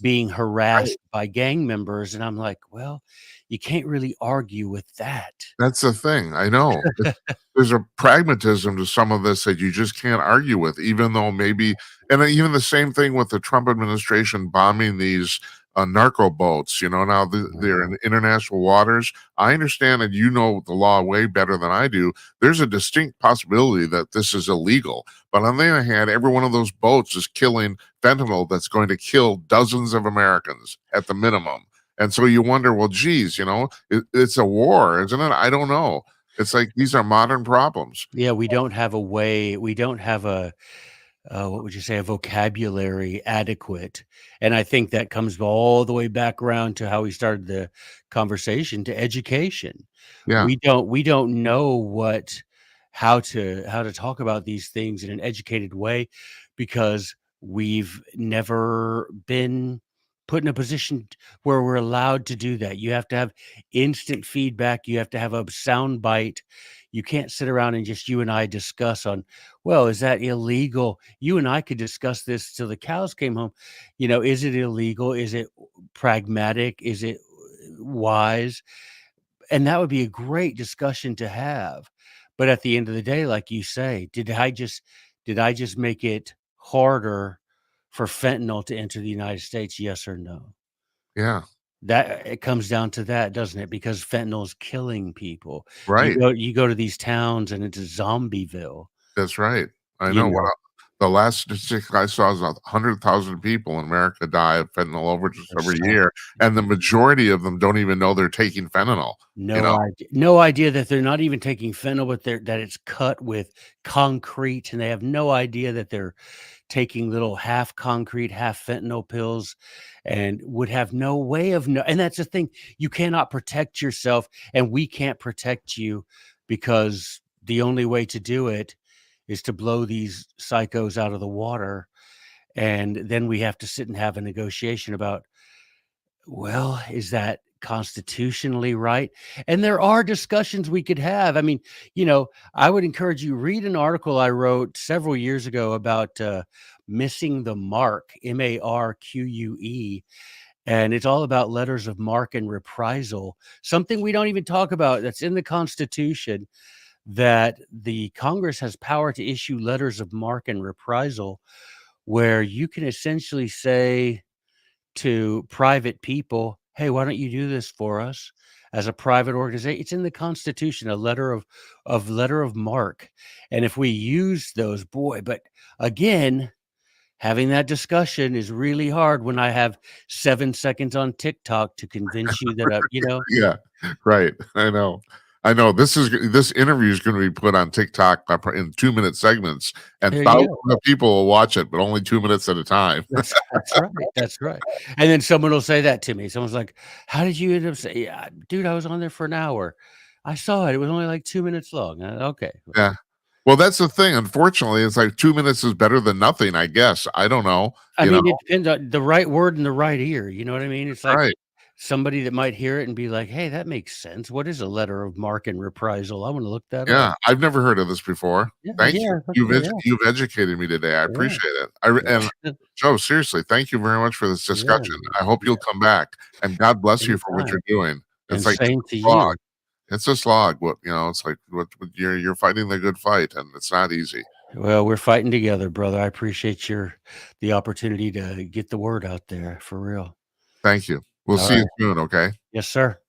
being right. harassed by gang members." And I'm like, well, you can't really argue with that. That's the thing, I know. There's a pragmatism to some of this that you just can't argue with, even though maybe and then even the same thing with the Trump administration bombing these, narco boats, now they're in international waters. I understand that you know the law way better than I do. There's a distinct possibility that this is illegal, but on the other hand, every one of those boats is killing fentanyl that's going to kill dozens of Americans at the minimum, and so you wonder, well, geez, it's a war, isn't it? I don't know. It's like these are modern problems. Yeah, we don't have a what would you say, a vocabulary adequate. And I think that comes all the way back around to how we started the conversation, to education. Yeah, We don't know how to talk about these things in an educated way because we've never been put in a position where we're allowed to do that. You have to have instant feedback. You have to have a sound bite. You can't sit around and just you and I discuss on, well, is that illegal? You and I could discuss this till the cows came home. Is it illegal? Is it pragmatic? Is it wise? And that would be a great discussion to have. But at the end of the day, like you say, did I just make it harder for fentanyl to enter the United States? Yes or no? yeah, That it comes down to that, doesn't it? Because fentanyl is killing people. You right. go you go to these towns and it's a Zombieville, That's right. I you know what know? the last statistic I saw is 100,000 people in America die of fentanyl overdose There's every so year, and the majority of them don't even know they're taking fentanyl, you know? no idea that they're not even taking fentanyl, but that it's cut with concrete, and they have no idea that they're taking little half concrete, half fentanyl pills and would have no way of and that's the thing, you cannot protect yourself, and we can't protect you because the only way to do it is to blow these psychos out of the water, and then we have to sit and have a negotiation about, well, is that constitutionally right? And there are discussions we could have. I mean, I would encourage you read an article I wrote several years ago about missing the mark, MARQUE, and it's all about letters of marque and reprisal, something we don't even talk about that's in the Constitution, that the Congress has power to issue letters of marque and reprisal where you can essentially say to private people, "Hey, why don't you do this for us?" As a private organization, it's in the Constitution, a letter of marque, and if we use those, boy, but again, having that discussion is really hard when I have 7 seconds on TikTok to convince you that Yeah, right. I know. I know. This interview is gonna be put on TikTok, in 2-minute segments, and there you thousands go. of people will watch it, but only 2 minutes at a time. That's right, and then someone will say that to me. Someone's like, "How did you end up saying?" "Yeah, dude, I was on there for an hour. I saw it. It was only like 2 minutes long." Okay. Yeah. Well, that's the thing, unfortunately, it's like 2 minutes is better than nothing, I guess. I don't know, I mean, it depends on the right word in the right ear, you know what I mean? It's like Right. somebody that might hear it and be like, "Hey, that makes sense. What is a letter of marque and reprisal? I wanna look that up." Yeah, I've never heard of this before. Yeah, Thank you. yeah, okay, yeah, You've educated me today. I yeah, appreciate it. I re and yeah, Joe, seriously, thank you very much for this yeah, discussion. I hope you'll yeah, come back, and God bless you for what anytime, you're doing. It's and like it's same a to slog. you. It's a slog, it's like what you're fighting the good fight, and it's not easy. Well, we're fighting together, brother. I appreciate the opportunity to get the word out there for real. Thank you. We'll All see you right. soon. Okay. Yes, sir.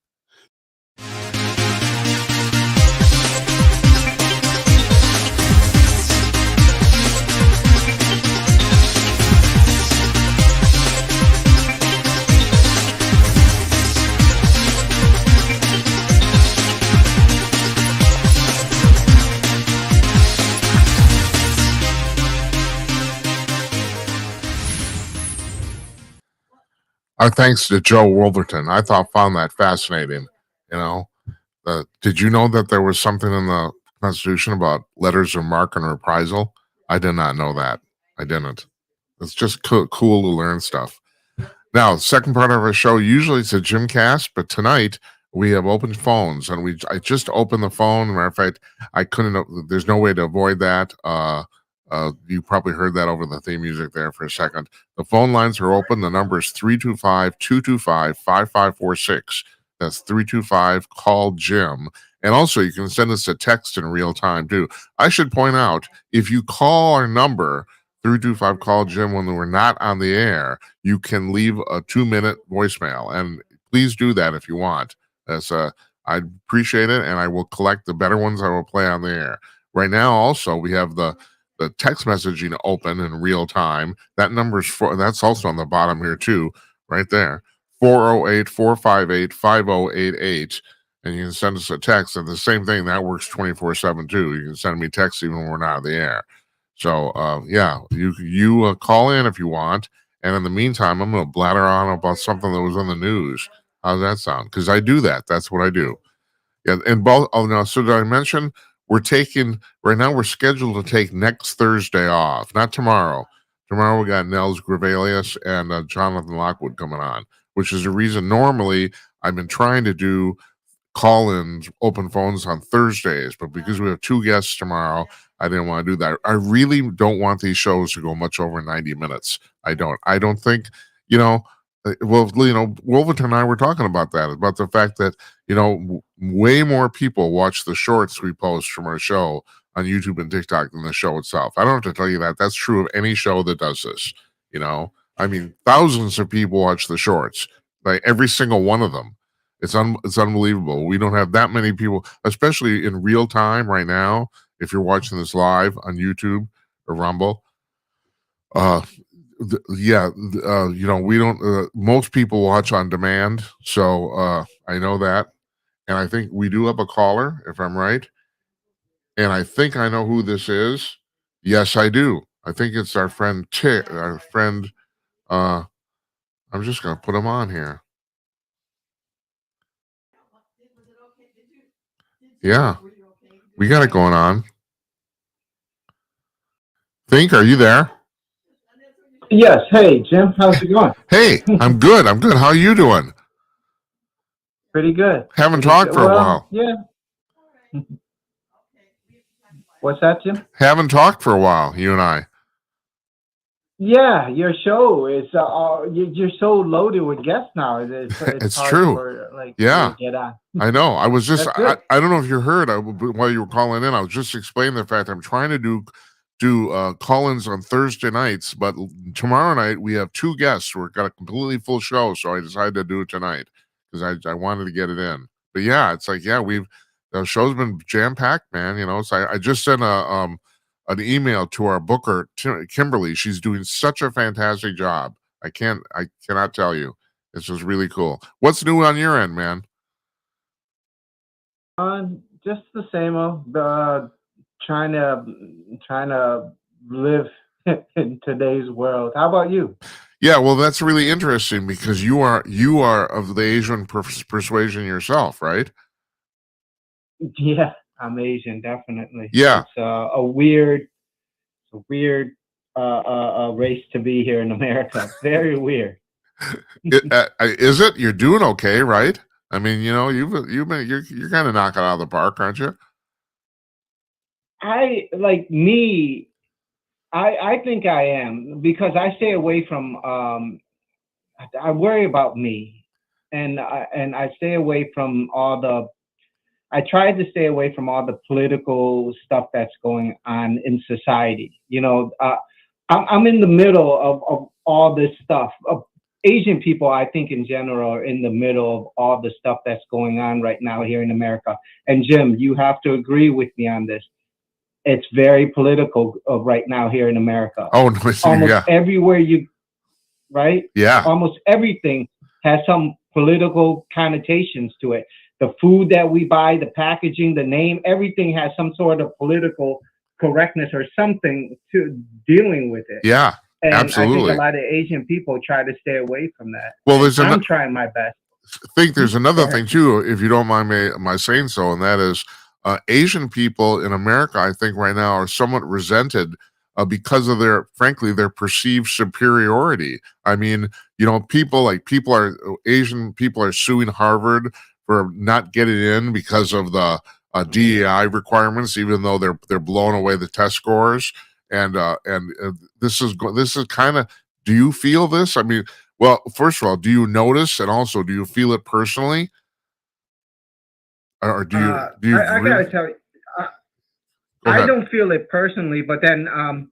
Our thanks to Joe Wolverton. I found that fascinating. You know, did you know that there was something in the Constitution about letters of marque and reprisal? I did not know that. I didn't. It's just cool to learn stuff. Now, second part of our show, usually it's a Gymcast, but tonight we have open phones, and I just opened the phone. Matter of fact, I couldn't. There's no way to avoid that. You probably heard that over the theme music there for a second. The phone lines are open. The number is 325-225-5546. That's 325 call Jim. And also, you can send us a text in real time too. I should point out, if you call our number 325 call Jim when we're not on the air, you can leave a 2-minute voicemail, and please do that if you want. I appreciate it, and I will collect the better ones. I will play on the air. Right now, also we have the text messaging open in real time. That number's that's also on the bottom here too, right there. 408-458-5088. And you can send us a text. And the same thing, that works 24/7 too. You can send me text even when we're not on the air. So yeah, you call in if you want. And in the meantime, I'm going to blather on about something that was in the news. How's that sound? Because I do that. That's what I do. Yeah, and both. Oh no, so did I mention we're taking right now? We're scheduled to take next Thursday off, not tomorrow. Tomorrow we got Nels Grevalius and Jonathan Lockwood coming on, which is a reason. Normally, I've been trying to do call-ins, open phones on Thursdays, but because we have two guests tomorrow, I didn't want to do that. I really don't want these shows to go much over 90 minutes. I don't. I don't think, you know, Wolverton and I were talking about that, about the fact that, way more people watch the shorts we post from our show on YouTube and TikTok than the show itself. I don't have to tell you that. That's true of any show that does this. I mean, thousands of people watch the shorts, like every single one of them. It's unbelievable. We don't have that many people, especially in real time right now. If you're watching this live on YouTube or Rumble, we don't. Most people watch on demand, so I know that, and I think we do have a caller, if I'm right, and I think I know who this is. Yes, I do. I think it's our friend Tick. Our friend. I'm just gonna put him on here. Yeah, we got it going on. Think, are you there? Yes. Hey, Jim. How's it going? Hey, I'm good. I'm good. How are you doing? Pretty good. Haven't talked for a while. Yeah. What's that, Jim? Haven't talked for a while, you and I. Yeah, your show is you're so loaded with guests now. It's hard true. For, yeah, to get on. I know. I was just That's I don't know if you heard while you were calling in. I was just explaining the fact I'm trying to do call-ins on Thursday nights, but tomorrow night we have two guests. We've got a completely full show, so I decided to do it tonight because I wanted to get it in. But yeah, it's like the show's been jam-packed, man. So I just sent an email to our booker, Kimberly. She's doing such a fantastic job. I cannot tell you. It's just really cool. What's new on your end, man? Just the same old. Trying to live in today's world. How about you? Yeah, well, that's really interesting because you are of the Asian persuasion yourself, right? Yeah, I'm Asian, definitely. Yeah, it's a weird race to be here in America. Very weird. Is it? You're doing okay, right? I mean, you're kind of knocking it out of the park, aren't you? I think I am because I stay away from. I worry about me, and I stay away from all I try to stay away from all the political stuff that's going on in society. I'm in the middle of all this stuff. Asian people, I think in general, are in the middle of all the stuff that's going on right now here in America. And Jim, you have to agree with me on this. It's very political right now here in America. Oh, no, Almost yeah, everywhere right? yeah, Almost everything has some political connotations to it. The food that we buy, the packaging, the name, everything has some sort of political correctness or something to dealing with it. yeah, And I think a absolutely. lot of Asian people try to stay away from that. Well, And there's I'm another. trying my best. Think there's Go another ahead. thing too, if you don't mind my saying so, and that is Asian people in America, I think right now are somewhat resented because of frankly, their perceived superiority. I mean, Asian people are suing Harvard for not getting in because of the DEI requirements, even though they're blowing away the test scores. And this is kind of. Do you feel this? I mean, well, first of all, do you notice, and also, do you feel it personally, or do you I really? gotta tell you, uh, Go I ahead. don't feel it personally, but then I'm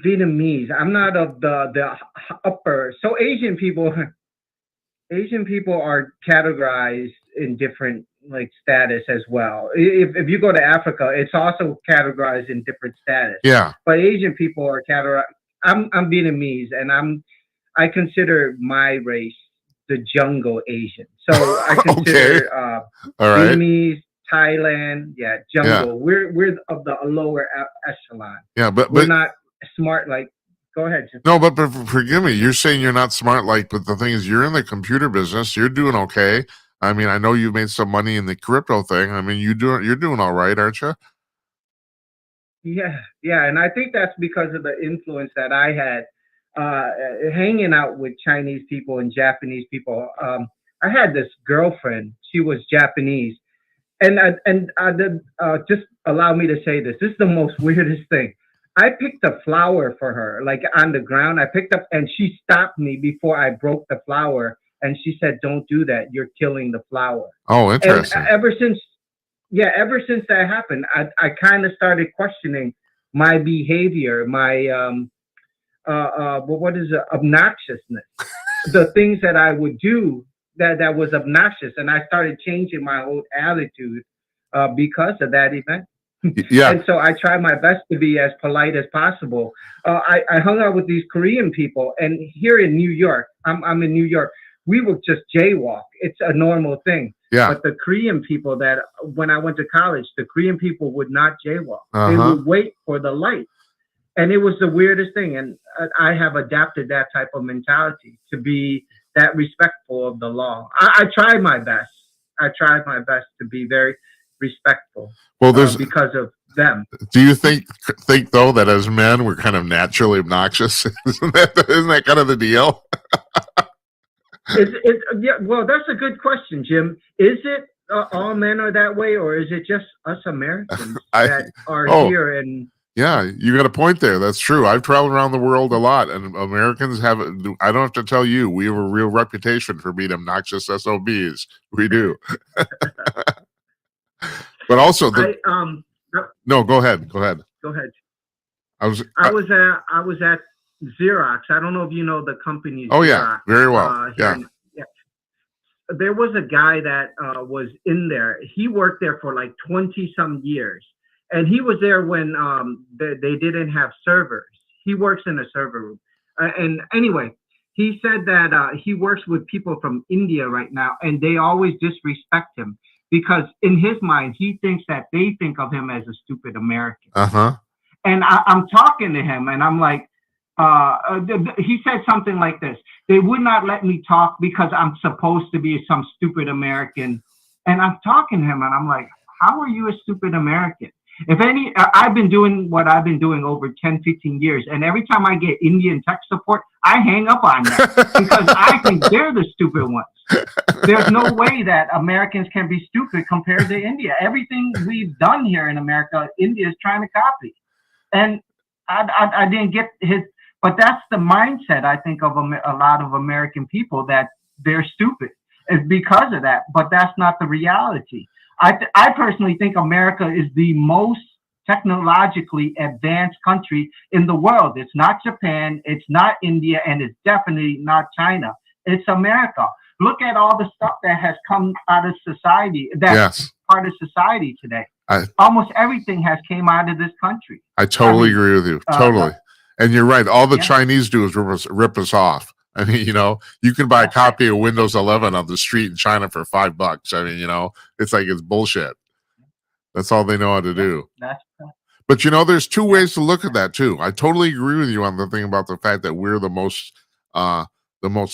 Vietnamese. I'm not of the upper. So Asian people are categorized in different like status as well. If you go to Africa, it's also categorized in different status. Yeah. But Asian people are categorized. I'm Vietnamese, and I consider my race the jungle Asian. So I Okay. consider All right. Vietnamese, Thailand, yeah, Yeah. jungle. We're of the lower echelon. Yeah. We're not smart like. Go ahead. Jim. No, but forgive me. You're saying you're not smart, but the thing is, you're in the computer business. You're doing okay. I mean, I know you made some money in the crypto thing. I mean, you're doing all right, aren't you? Yeah, and I think that's because of the influence that I had hanging out with Chinese people and Japanese people. I had this girlfriend. She was Japanese, and just allow me to say this. This is the most weirdest thing. I picked a flower for her, like on the ground. I picked up, and she stopped me before I broke the flower, and she said, "Don't do that. You're killing the flower." Oh, And interesting. ever since that happened, I kind of started questioning my behavior, my what is it, obnoxiousness, the things that I would do that was obnoxious, and I started changing my whole attitude because of that event. Yeah. And so I try my best to be as polite as possible. I hung out with these Korean people, and here in New York, I'm in New York. We would just jaywalk. It's a normal thing. Yeah. But the Korean people that when I went to college, the Korean people would not jaywalk. They Uh-huh. would wait for the light. And it was the weirdest thing. And I have adapted that type of mentality to be that respectful of the law. I try my best. I tried my best to be very respectful Well, there's. because of them. Do you think though that as men we're kind of naturally obnoxious? isn't that kind of the deal? Yeah, well, that's a good question, Jim. Is it all men are that way, or is it just us Americans that are here? And yeah, you got a point there. That's true. I've traveled around the world a lot, and Americans have. I don't have to tell you, we have a real reputation for being obnoxious SOBs. We do. But also, no, go ahead. Go ahead. Go ahead. I was at Xerox. I don't know if you know the company. Oh Xerox, yeah, very well. Yeah. There was a guy that was in there. He worked there for like 20 some years, and he was there when they didn't have servers. He works in a server room, and anyway, he said that he works with people from India right now, and they always disrespect him because in his mind he thinks that they think of him as a stupid American. Uh-huh. And I'm talking to him, and I'm like, he said something like this: they would not let me talk because I'm supposed to be some stupid American. And I'm talking to him, and I'm like, how are you a stupid American? I've been doing what I've been doing over 10, 15 years. And every time I get Indian tech support, I hang up on them because I think they're the stupid ones. There's no way that Americans can be stupid compared to India. Everything we've done here in America, India is trying to copy. And I didn't get his, but that's the mindset, I think, of a lot of American people, that they're stupid. is because of that. But that's not the reality. I personally think America is the most technologically advanced country in the world. It's not Japan, it's not India, and it's definitely not China. It's America. Look at all the stuff that has come out of society, that's Yes. part of society today. Almost everything has came out of this country. I totally agree with you. Totally. And you're right. All the Chinese do is rip us off. I mean, you can buy a copy of Windows 11 on the street in China for $5. I mean, it's like it's bullshit. That's all they know how to do. But there's two ways to look at that too. I totally agree with you on the thing about the fact that we're the most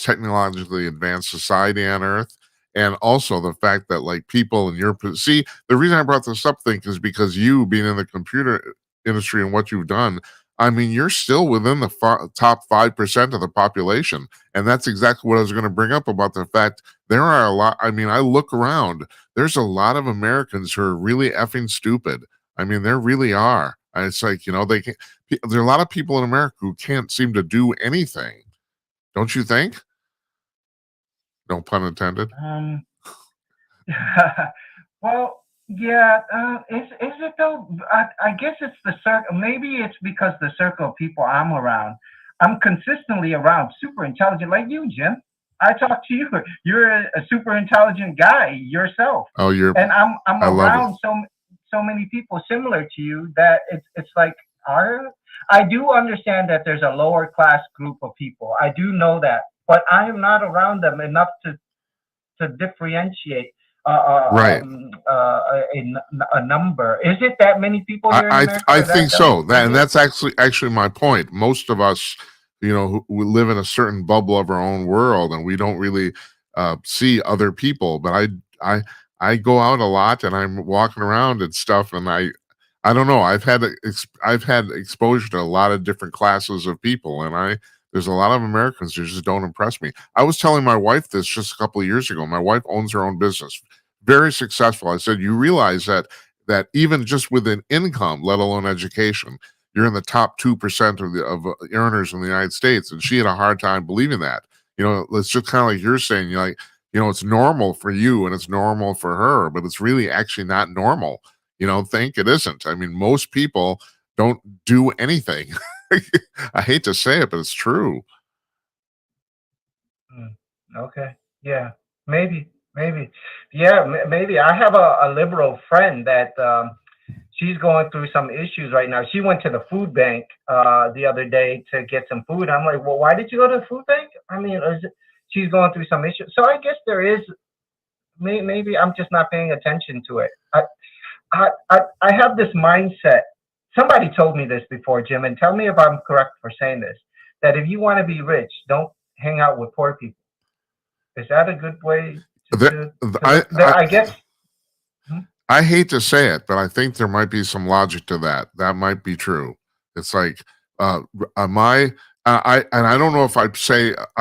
technologically advanced society on Earth, and also the fact that like people in your see, the reason I brought this up thing is because you being in the computer industry and what you've done. I mean, you're still within the top 5% of the population. And that's exactly what I was going to bring up about the fact there are a lot. I mean, I look around, there's a lot of Americans who are really effing stupid. I mean, there really are. And it's like, there are a lot of people in America who can't seem to do anything. Don't you think? No pun intended. Well, yeah, is it though? I guess it's the circle. Maybe it's because the circle of people I'm around. I'm consistently around super intelligent, like you, Jim. I talk to you. You're a super intelligent guy yourself. Oh, and I'm around so many people similar to you that it's like I do understand that there's a lower class group of people. I do know that, but I am not around them enough to differentiate. Right. A number. Is it that many people here in America? I think so. And that's actually my point. Most of us, who live in a certain bubble of our own world, and we don't really see other people. But I go out a lot, and I'm walking around and stuff, and I don't know. I've had exposure to a lot of different classes of people, and there's a lot of Americans who just don't impress me. I was telling my wife this just a couple of years ago. My wife owns her own business, very successful. I said, you realize that even just within income, let alone education, you're in the top 2% of earners in the United States. And she had a hard time believing that. It's just kind of like you're saying, it's normal for you and it's normal for her, but it's really actually not normal. Think it isn't. I mean, most people don't do anything. I hate to say it, but it's true. Okay. Yeah. Maybe. Yeah. Maybe. I have a liberal friend that she's going through some issues right now. She went to the food bank the other day to get some food. I'm like, well, why did you go to the food bank? I mean, she's going through some issues. So I guess there is. Maybe I'm just not paying attention to it. I have this mindset. Somebody told me this before, Jim, and tell me if I'm correct for saying this, that if you want to be rich, don't hang out with poor people. Is that a good way I guess. I hate to say it, but I think there might be some logic to that. That might be true. It's like, I don't know if I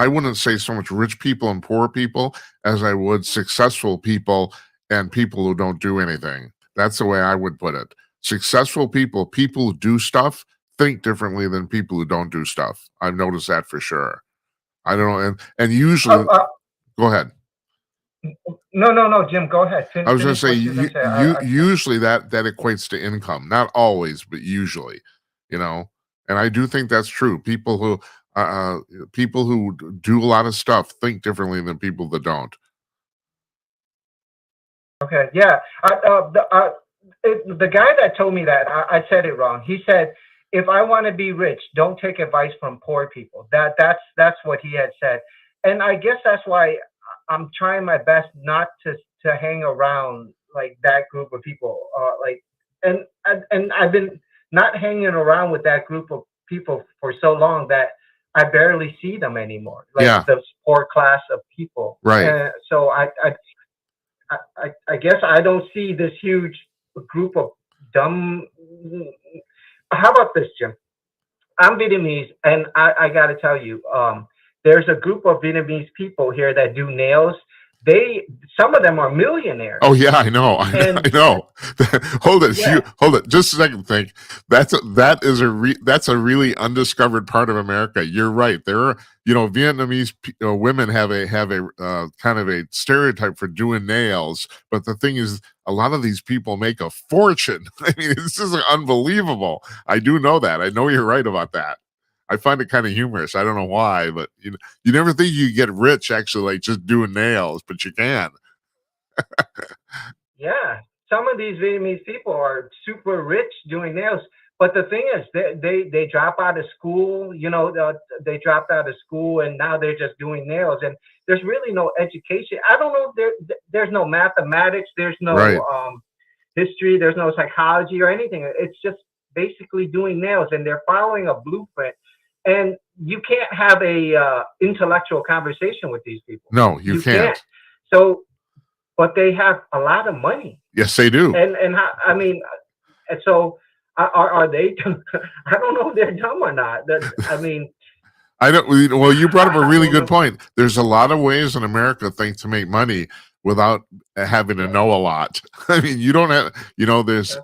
wouldn't say so much rich people and poor people as I would successful people and people who don't do anything. That's the way I would put it. Successful people who do stuff, think differently than people who don't do stuff. I've noticed that for sure. I don't know, and usually, go ahead. No, Jim, go ahead. I was going to say, usually that equates to income. Not always, but usually, and I do think that's true. People who do a lot of stuff think differently than people that don't. Okay, yeah. The guy that told me that, I said it wrong. He said, if I want to be rich, don't take advice from poor people. That's what he had said. And I guess that's why I'm trying my best not to hang around like that group of people. And I've been not hanging around with that group of people for so long that I barely see them anymore. Like the poor class of people. Right. So I guess I don't see this huge group of dumb. How about this, Jim? I'm Vietnamese, and I got to tell you, there's a group of Vietnamese people here that do nails, some of them are millionaires. Oh yeah, I know. And I know. Hold it. yeah, Hold it. Just a second. Think that's that's a really undiscovered part of America. You're right. There are Vietnamese women have a kind of a stereotype for doing nails, but the thing is, a lot of these people make a fortune. I mean, this is unbelievable. I do know that. I know you're right about that. I find it kind of humorous. I don't know why, but you never think you get rich actually like just doing nails, but you can. yeah, some of these Vietnamese people are super rich doing nails. But the thing is, they drop out of school. They dropped out of school, and now they're just doing nails. And there's really no education. I don't know. There's no mathematics. There's no Right. History. There's no psychology or anything. It's just basically doing nails, and they're following a blueprint. And you can't have a intellectual conversation with these people. No, you can't. So, but they have a lot of money. Yes, they do. And I mean, and so are they? I don't know if they're dumb or not. I mean, I don't. Well, you brought up a really good point. There's a lot of ways in America, to make money without having to know a lot. I mean, you don't have. There's.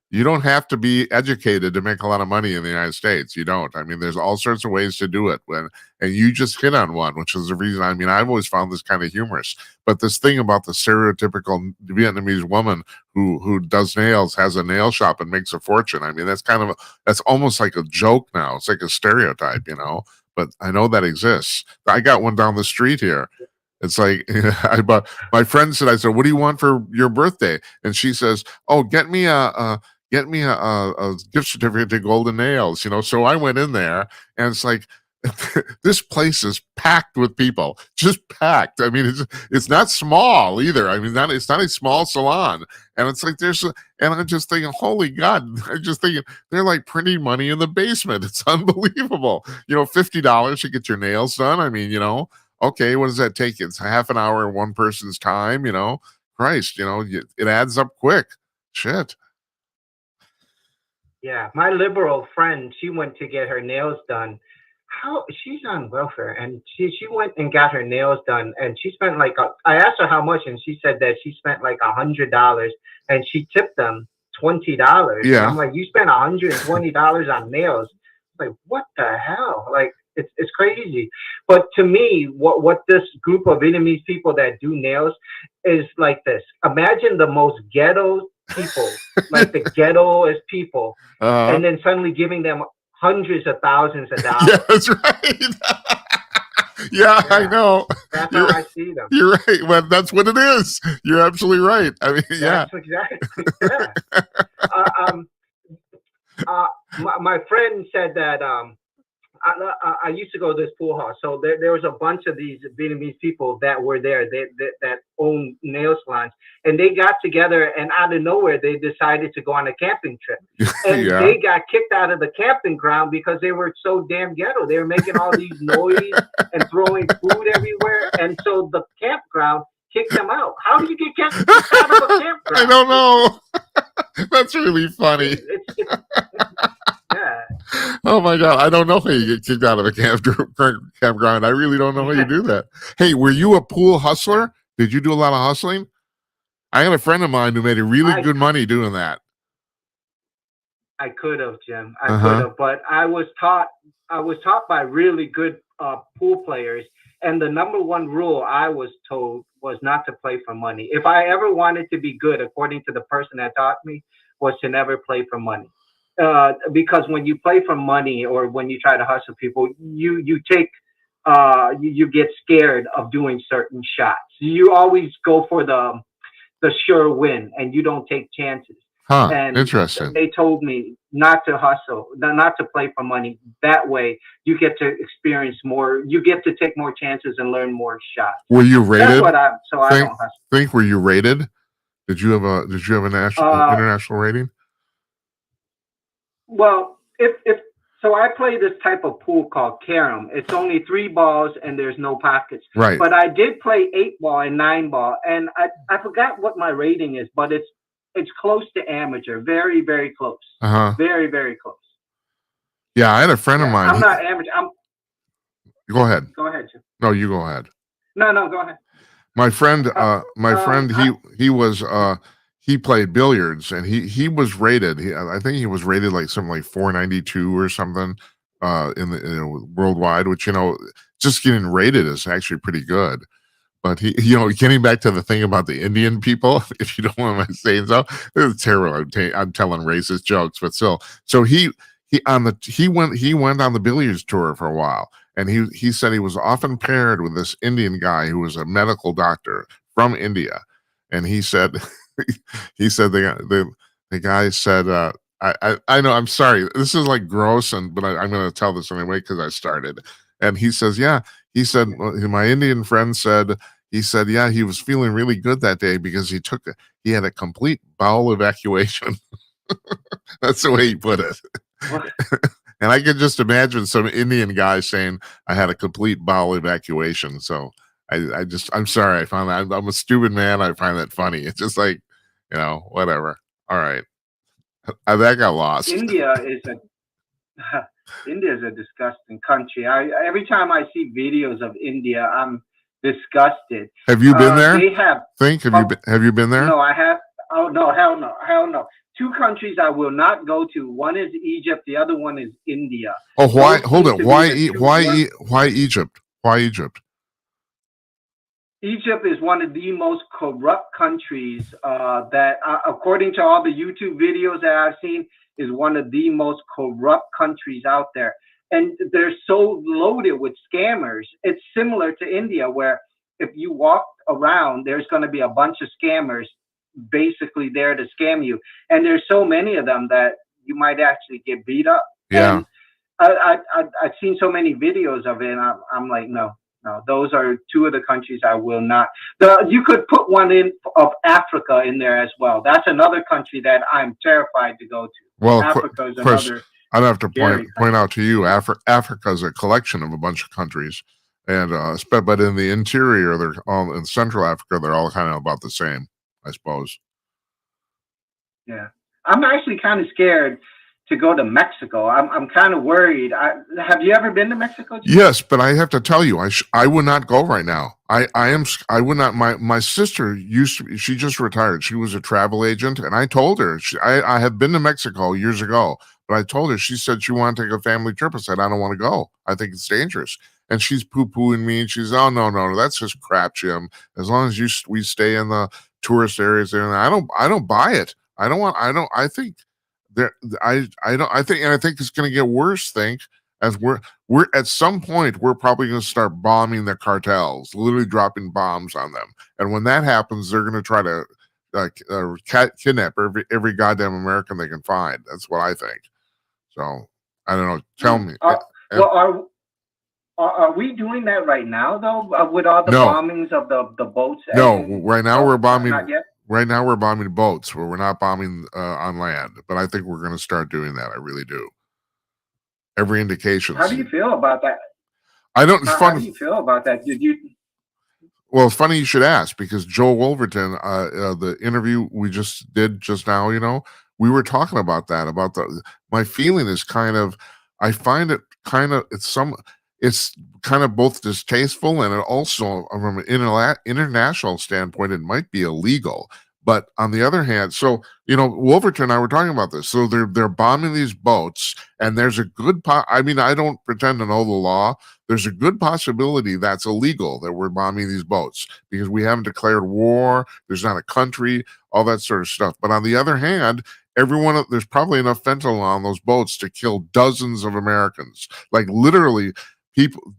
You don't have to be educated to make a lot of money in the United States. You don't. I mean, there's all sorts of ways to do it. And you just hit on one, which is the reason. I mean, I've always found this kind of humorous. But this thing about the stereotypical Vietnamese woman who does nails, has a nail shop, and makes a fortune. I mean, that's almost like a joke now. It's like a stereotype, But I know that exists. I got one down the street here. It's like my friend said, I said, "What do you want for your birthday?" And she says, "Oh, get me a gift certificate to Golden Nails." So I went in there, and it's like this place is packed with people, just packed. I mean, it's not small either. I mean, it's not a small salon, and it's like and I'm just thinking, holy God! I'm just thinking they're like printing money in the basement. It's unbelievable. $50 to get your nails done. I mean, okay, what does that take? It's half an hour of one person's time. Christ, it adds up quick. Shit. yeah, my liberal friend, she went to get her nails done. She's on welfare, and she went and got her nails done, and she spent I asked her how much, and she said that she spent like $100, and she tipped them $20. Yeah. And I'm like, you spent $120 on nails? Like, what the hell? Like, it's crazy. But to me, what this group of Vietnamese people that do nails is like this. Imagine the most ghetto people, like the ghettoest people, and then suddenly giving them hundreds of thousands of dollars. Yeah, that's right. Yeah, I know. That's how I see them. You're right. Well, that's what it is. You're absolutely right. I mean, yeah. That's exactly. Yeah. My friend said that I used to go to this pool house. So there was a bunch of these Vietnamese people that were there that own nail salons. And they got together, and out of nowhere, they decided to go on a camping trip. And Yeah. they got kicked out of the camping ground because they were so damn ghetto. They were making all these noise and throwing food everywhere. And so the campground kicked them out. How do you get kicked out of a campground? I don't know. That's really funny. Yeah. Oh my God. I don't know how you get kicked out of a campground. I really don't know how you do that. Hey, were you a pool hustler? Did you do a lot of hustling? I had a friend of mine who made really good money doing that. I could have, Jim. I could have, but I was taught by really good pool players, and the number one rule I was told was not to play for money. If I ever wanted to be good, according to the person that taught me, was to never play for money. Because when you play for money or when you try to hustle people, you get scared of doing certain shots. You always go for the sure win, and you don't take chances. Huh, and interesting. They told me not to hustle, not to play for money. That way you get to experience more, you get to take more chances and learn more shots. Were you rated? That's what I don't hustle. Were you rated? Did you have a international rating? Well, if so, I play this type of pool called carom. It's only 3 balls and there's no pockets. Right. But I did play 8 ball and 9 ball, and I forgot what my rating is, but it's close to amateur. Very, very close. Very, very close. Yeah, I had a friend of mine. I'm not amateur. Go ahead. Go ahead, Jim. No, you go ahead. No, go ahead. My friend, I, he played billiards, and he was rated. I think he was rated like something like 492 or something in the worldwide, which just getting rated is actually pretty good. But he, getting back to the thing about the Indian people, if you don't want my saying so, it's terrible. I'm telling racist jokes, but still. So he went on the billiards tour for a while, and he said he was often paired with this Indian guy who was a medical doctor from India, and he said the guy said I know, I'm sorry, this is like gross, but I'm going to tell this anyway because I started, and he says he said, well, my Indian friend said, yeah, he was feeling really good that day because he had a complete bowel evacuation. That's the way he put it. And I could just imagine some Indian guy saying, I had a complete bowel evacuation. So I'm sorry. I find that I'm a stupid man. I find that funny. It's just like, whatever. All right. That got lost. India is a India is a disgusting country. Every time I see videos of India, I'm disgusted. Have you been there? They have. Have you been there? No, I have. Oh no, hell no, hell no. Two countries I will not go to. One is Egypt. The other one is India. Oh, why? Hold it. Why Egypt? Why Egypt? Egypt is one of the most corrupt countries that, according to all the YouTube videos that I've seen, is one of the most corrupt countries out there. And they're so loaded with scammers. It's similar to India, where if you walk around, there's going to be a bunch of scammers basically there to scam you. And there's so many of them that you might actually get beat up. Yeah. And I've seen so many videos of it, and I'm like, no, those are two of the countries I will not. You could put one in of Africa in there as well. That's another country that I'm terrified to go to. Well, Africa is Chris, another. I'd have to point out to you, Africa is a collection of a bunch of countries, and but in the interior, they're all in Central Africa. They're all kind of about the same, I suppose. Yeah, I'm actually kind of scared to go to Mexico. I'm kind of worried. Have you ever been to Mexico, Jim? Yes, but I have to tell you, I would not go right now. I would not. My sister used to. She just retired. She was a travel agent, and I told her I have been to Mexico years ago. But I told her, she said she wanted to take a family trip. I said, I don't want to go. I think it's dangerous. And she's poo-pooing me, and she's, oh no, that's just crap, Jim. As long as we stay in the tourist areas there, and I don't buy it. I think it's going to get worse. As we're at some point, we're probably going to start bombing the cartels, literally dropping bombs on them. And when that happens, they're going to try to kidnap every goddamn American they can find. That's what I think. So I don't know. Tell me. Well, are we doing that right now though? With all the bombings of the boats? No, right now we're bombing. Not yet? Right now we're bombing boats, where we're not bombing on land. But I think we're going to start doing that. I really do. Every indication. How do you feel about that? I don't. How do you feel about that? Did you? Well, it's funny you should ask, because JOE Wolverton, the interview we just did just now, we were talking about that. My feeling is I find it it's kind of both distasteful, and it also, from an international standpoint, it might be illegal. But on the other hand, so Wolverton and I were talking about this. So they're bombing these boats, and there's a good I don't pretend to know the law. There's a good possibility that's illegal, that we're bombing these boats, because we haven't declared war. There's not a country, all that sort of stuff. But on the other hand, there's probably enough fentanyl on those boats to kill dozens of Americans. Like literally, people.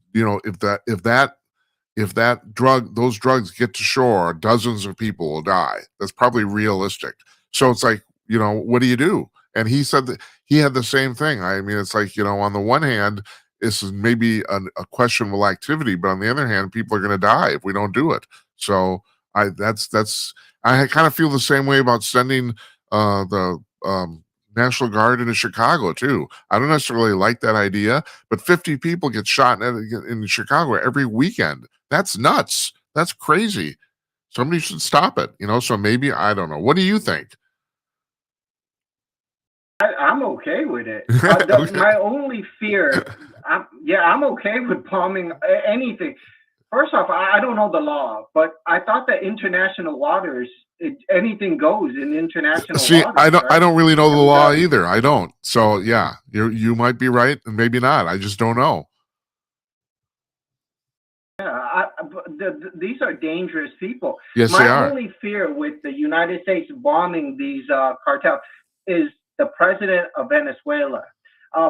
If those drugs get to shore, dozens of people will die. That's probably realistic. So it's like, what do you do? And he said that he had the same thing. It's like, on the one hand, this is maybe a questionable activity, but on the other hand, people are going to die if we don't do it. So I kind of feel the same way about sending the National Guard into Chicago too. I don't necessarily like that idea, but 50 people get shot in Chicago every weekend. That's nuts. That's crazy. Somebody should stop it. So maybe, I don't know. What do you think? I'm okay with it. Okay. My only fear, I'm okay with bombing anything. First off, I don't know the law, but I thought that international waters, anything goes in international See, waters, I right? don't really know the And law either. I don't. So yeah, you might be right and maybe not. I just don't know. these are dangerous people. Yes, My they are. only fear with the United States bombing these cartels is the president of Venezuela.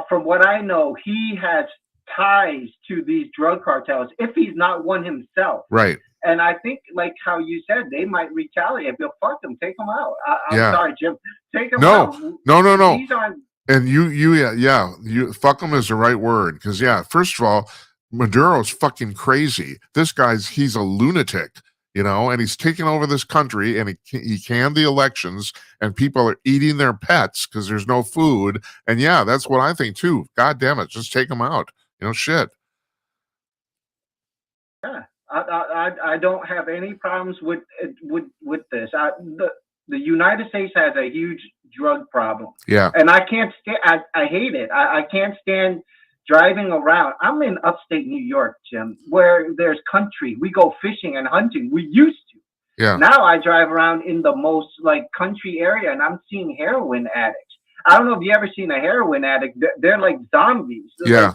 From what I know, he has ties to these drug cartels, if he's not one himself. Right. And I think, like how you said, they might retaliate. But fuck them, take them out. I'm Yeah. sorry, Jim. Take them No, out. no. These aren't. And you fuck them is the right word because first of all, Maduro's fucking crazy. This he's a lunatic, and he's taking over this country and he canned the elections and people are eating their pets because there's no food. And yeah, that's what I think too. God damn it, just take them out. Shit. Yeah, I don't have any problems with this. The United States has a huge drug problem. Yeah. And I can't stand. I hate it. I can't stand driving around. I'm in upstate New York, Jim, where there's country. We go fishing and hunting. We used to. Yeah. Now I drive around in the most country area, and I'm seeing heroin addicts. I don't know if you ever seen a heroin addict. They're like zombies. Yeah.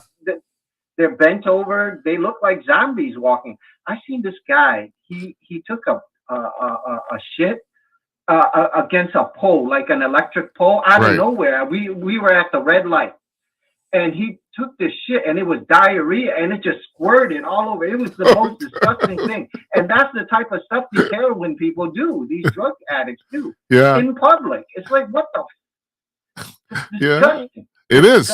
They're bent over. They look like zombies walking. I seen this guy. He took a shit against a pole, like an electric pole, out of nowhere. We were at the red light, and he took this shit, and it was diarrhea, and it just squirted all over. It was the most disgusting thing. And that's the type of stuff these heroin people do. These drug addicts do. Yeah. In public. It's like, what the? Yeah. It is.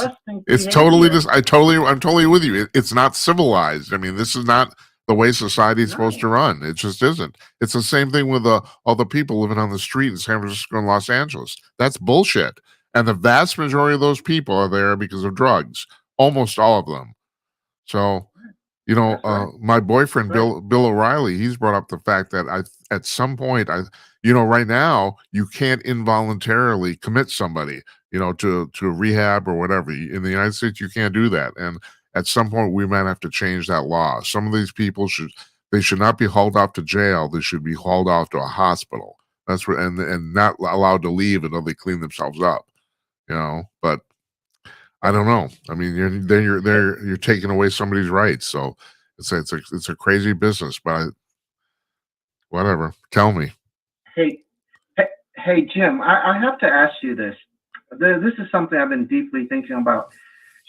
It's totally just. I'm totally with you. It's not civilized. I mean, this is not the way society is supposed to run. It just isn't. It's the same thing with all the people living on the street in San Francisco and Los Angeles. That's bullshit. And the vast majority of those people are there because of drugs. Almost all of them. So, my boyfriend Bill O'Reilly, he's brought up the fact that at some point right now you can't involuntarily commit somebody, to rehab or whatever. In the United States, you can't do that. And at some point, we might have to change that law. Some of these people should not be hauled off to jail. They should be hauled off to a hospital. That's what, and not allowed to leave until they clean themselves up. But I don't know. I mean, you're taking away somebody's rights. So it's a crazy business. But whatever. Tell me. Hey, Jim. I have to ask you this. This is something I've been deeply thinking about.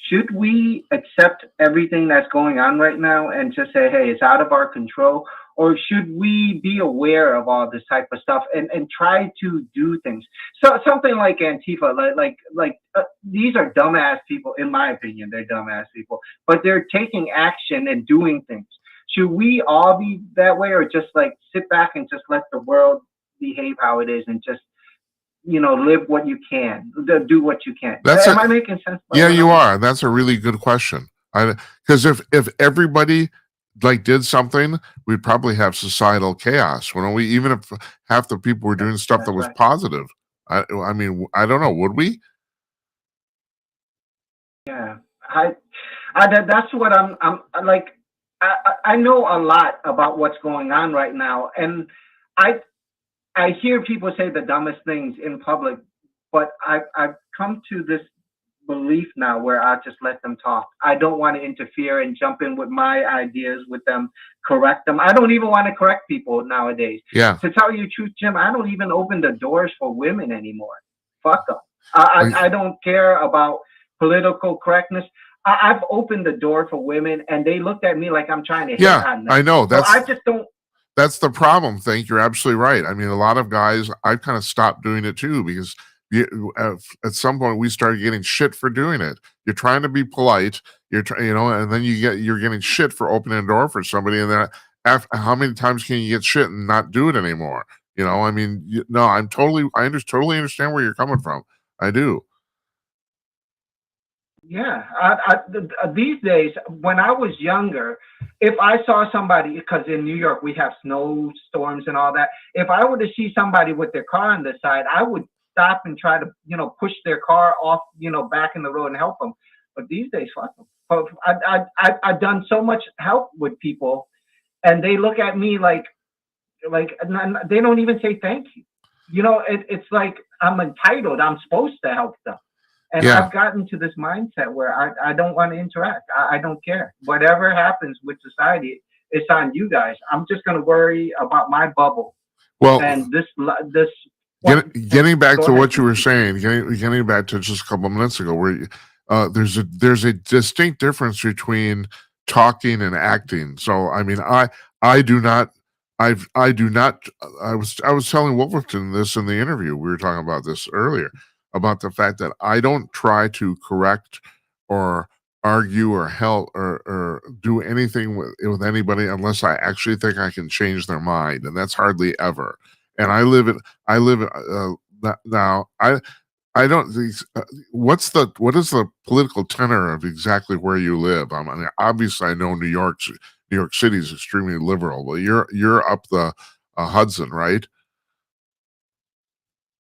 Should we accept everything that's going on right now and just say, hey, it's out of our control? Or should we be aware of all this type of stuff and try to do things? So something like Antifa, these are dumbass people, in my opinion. They're dumbass people, but they're taking action and doing things. Should we all be that way, or just sit back and just let the world behave how it is and just live what you can, do what you can? Am I making sense? Yeah, you are. That's a really good question. Because if everybody did something, we'd probably have societal chaos. Wouldn't we? Even if half the people were doing stuff that was positive. I mean, I don't know. Would we? Yeah, that's what I'm like. I know a lot about what's going on right now, and I hear people say the dumbest things in public, but I've come to this belief now where I just let them talk. I don't want to interfere and jump in with my ideas with them, correct them. I don't even want to correct people nowadays. Yeah. To tell you the truth, Jim, I don't even open the doors for women anymore. Fuck them. I don't care about political correctness. I've opened the door for women, and they looked at me like I'm trying to hit on them. I know. I just don't. That's the problem. You're absolutely right. I mean, a lot of guys, I've kind of stopped doing it too because at some point we started getting shit for doing it. You're trying to be polite, and then you're getting shit for opening a door for somebody, and then how many times can you get shit and not do it anymore? I mean, I totally understand where you're coming from. I do. Yeah, these days, when I was younger, if I saw somebody, because in New York we have snowstorms and all that, if I were to see somebody with their car on the side, I would stop and try to, push their car off, back in the road and help them. But these days, fuck them. I've done so much help with people, and they look at me like they don't even say thank you. You know, it's like I'm entitled. I'm supposed to help them. And Yeah. I've gotten to this mindset where I don't want to interact. I don't care. Whatever happens with society, it's on you guys. I'm just going to worry about my bubble. Well, And this getting back Go to ahead. what you were saying, getting back to just a couple of minutes ago, where there's a distinct difference between talking and acting. So I mean, I do not. I do not. I was telling Wolverton this in the interview. We were talking about this earlier about the fact that I don't try to correct or argue or help or do anything with anybody unless I actually think I can change their mind, and that's hardly ever. And I live now. I don't. What is the political tenor of exactly where you live? I mean, obviously, I know New York City is extremely liberal. Well, you're up the Hudson, right?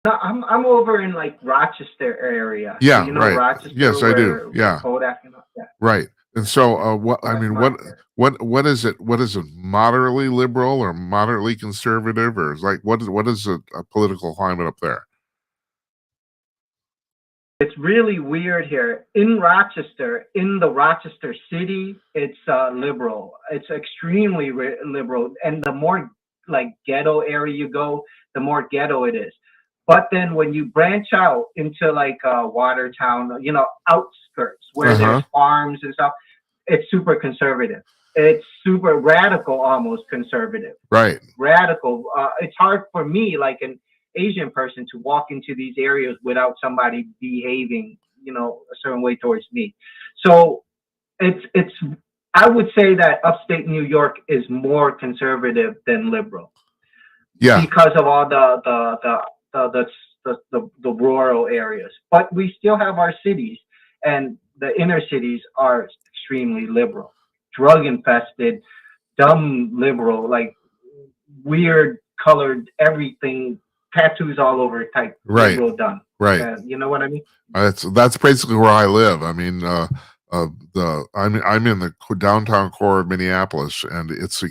No, I'm over in like Rochester area. Yeah, You know right. Rochester. Yes, I do. where Yeah. Kodak and all that. Right. And so, what I That's mean, my area. what is it? What is it? Moderately liberal or moderately conservative, or is like what is a political climate up there? It's really weird here in Rochester, in the Rochester city. It's liberal. It's extremely liberal, and the more like ghetto area you go, the more ghetto it is. But then when you branch out into like Watertown, you know, outskirts where there's farms and stuff, it's super conservative. It's super radical, almost conservative. Right. Radical. It's hard for me, like an Asian person, to walk into these areas without somebody behaving, you know, a certain way towards me. So it's. I would say that upstate New York is more conservative than liberal. Yeah. Because of all the rural areas, but we still have our cities, and the inner cities are extremely liberal, drug infested, dumb liberal, like weird colored everything, tattoos all over type Right. liberal done. Right. You know what I mean? That's basically where I live. I mean, I'm in the downtown core of Minneapolis, and this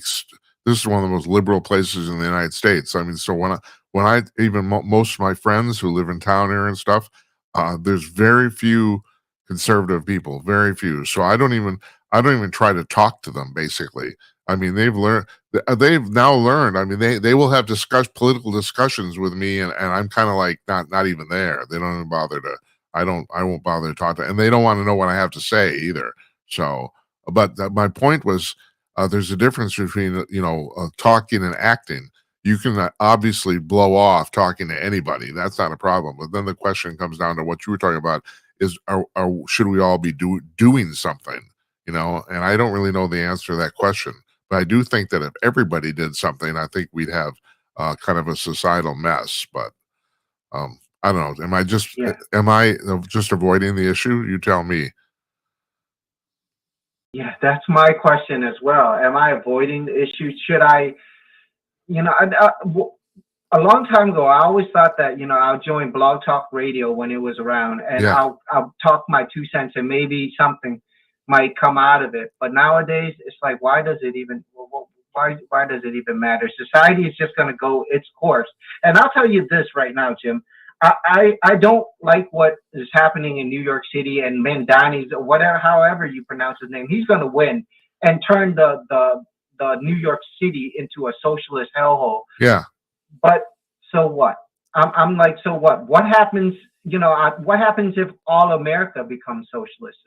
is one of the most liberal places in the United States. I mean, so when I even most of my friends who live in town here and stuff, there's very few conservative people, very few. So I don't even try to talk to them. Basically, I mean, they've now learned. I mean, they will have political discussions with me, and I'm kind of like not even there. They don't even bother to. I won't bother to talk to, and they don't want to know what I have to say either. So, but my point was, there's a difference between talking and acting. You can obviously blow off talking to anybody. That's not a problem. But then the question comes down to what you were talking about: is should we all be doing something? You know, and I don't really know the answer to that question. But I do think that if everybody did something, I think we'd have kind of a societal mess. But I don't know. Am I just avoiding the issue? You tell me. Yeah, that's my question as well. Am I avoiding the issue? Should I, you know, a long time ago, I always thought that, you know, I'll join Blog Talk Radio when it was around, and I'll talk my 2 cents, and maybe something might come out of it. But nowadays, it's like, why does it even matter? Society is just going to go its course. And I'll tell you this right now, Jim. I don't like what is happening in New York City, and Mandani's, whatever, however you pronounce his name, he's going to win and turn the New York City into a socialist hellhole. Yeah. But so what? I'm like, so what? What happens? You know, what happens if all America becomes socialist?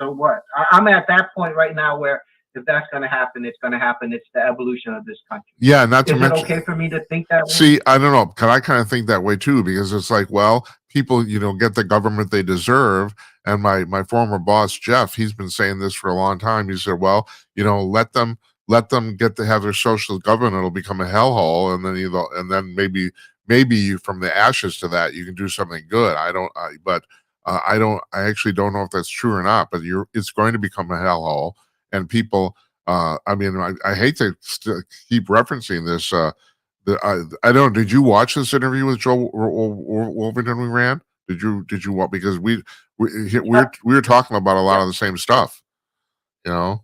So what? I'm at that point right now where if that's going to happen, it's going to happen. It's the evolution of this country. Yeah, not to mention. Is it okay for me to think that way? See, I don't know. Cause I kind of think that way too, because it's like, well, people, get the government they deserve. And my former boss, Jeff, he's been saying this for a long time. He said, well, let them get to have their socialist government. It'll become a hellhole. And then maybe from the ashes to that, you can do something good. I actually don't know if that's true or not, but it's going to become a hellhole. And people, I mean, I hate to keep referencing this. I don't. Did you watch this interview with Joe Wolverton we ran? Did you watch? Because we were talking about a lot of the same stuff. Yeah,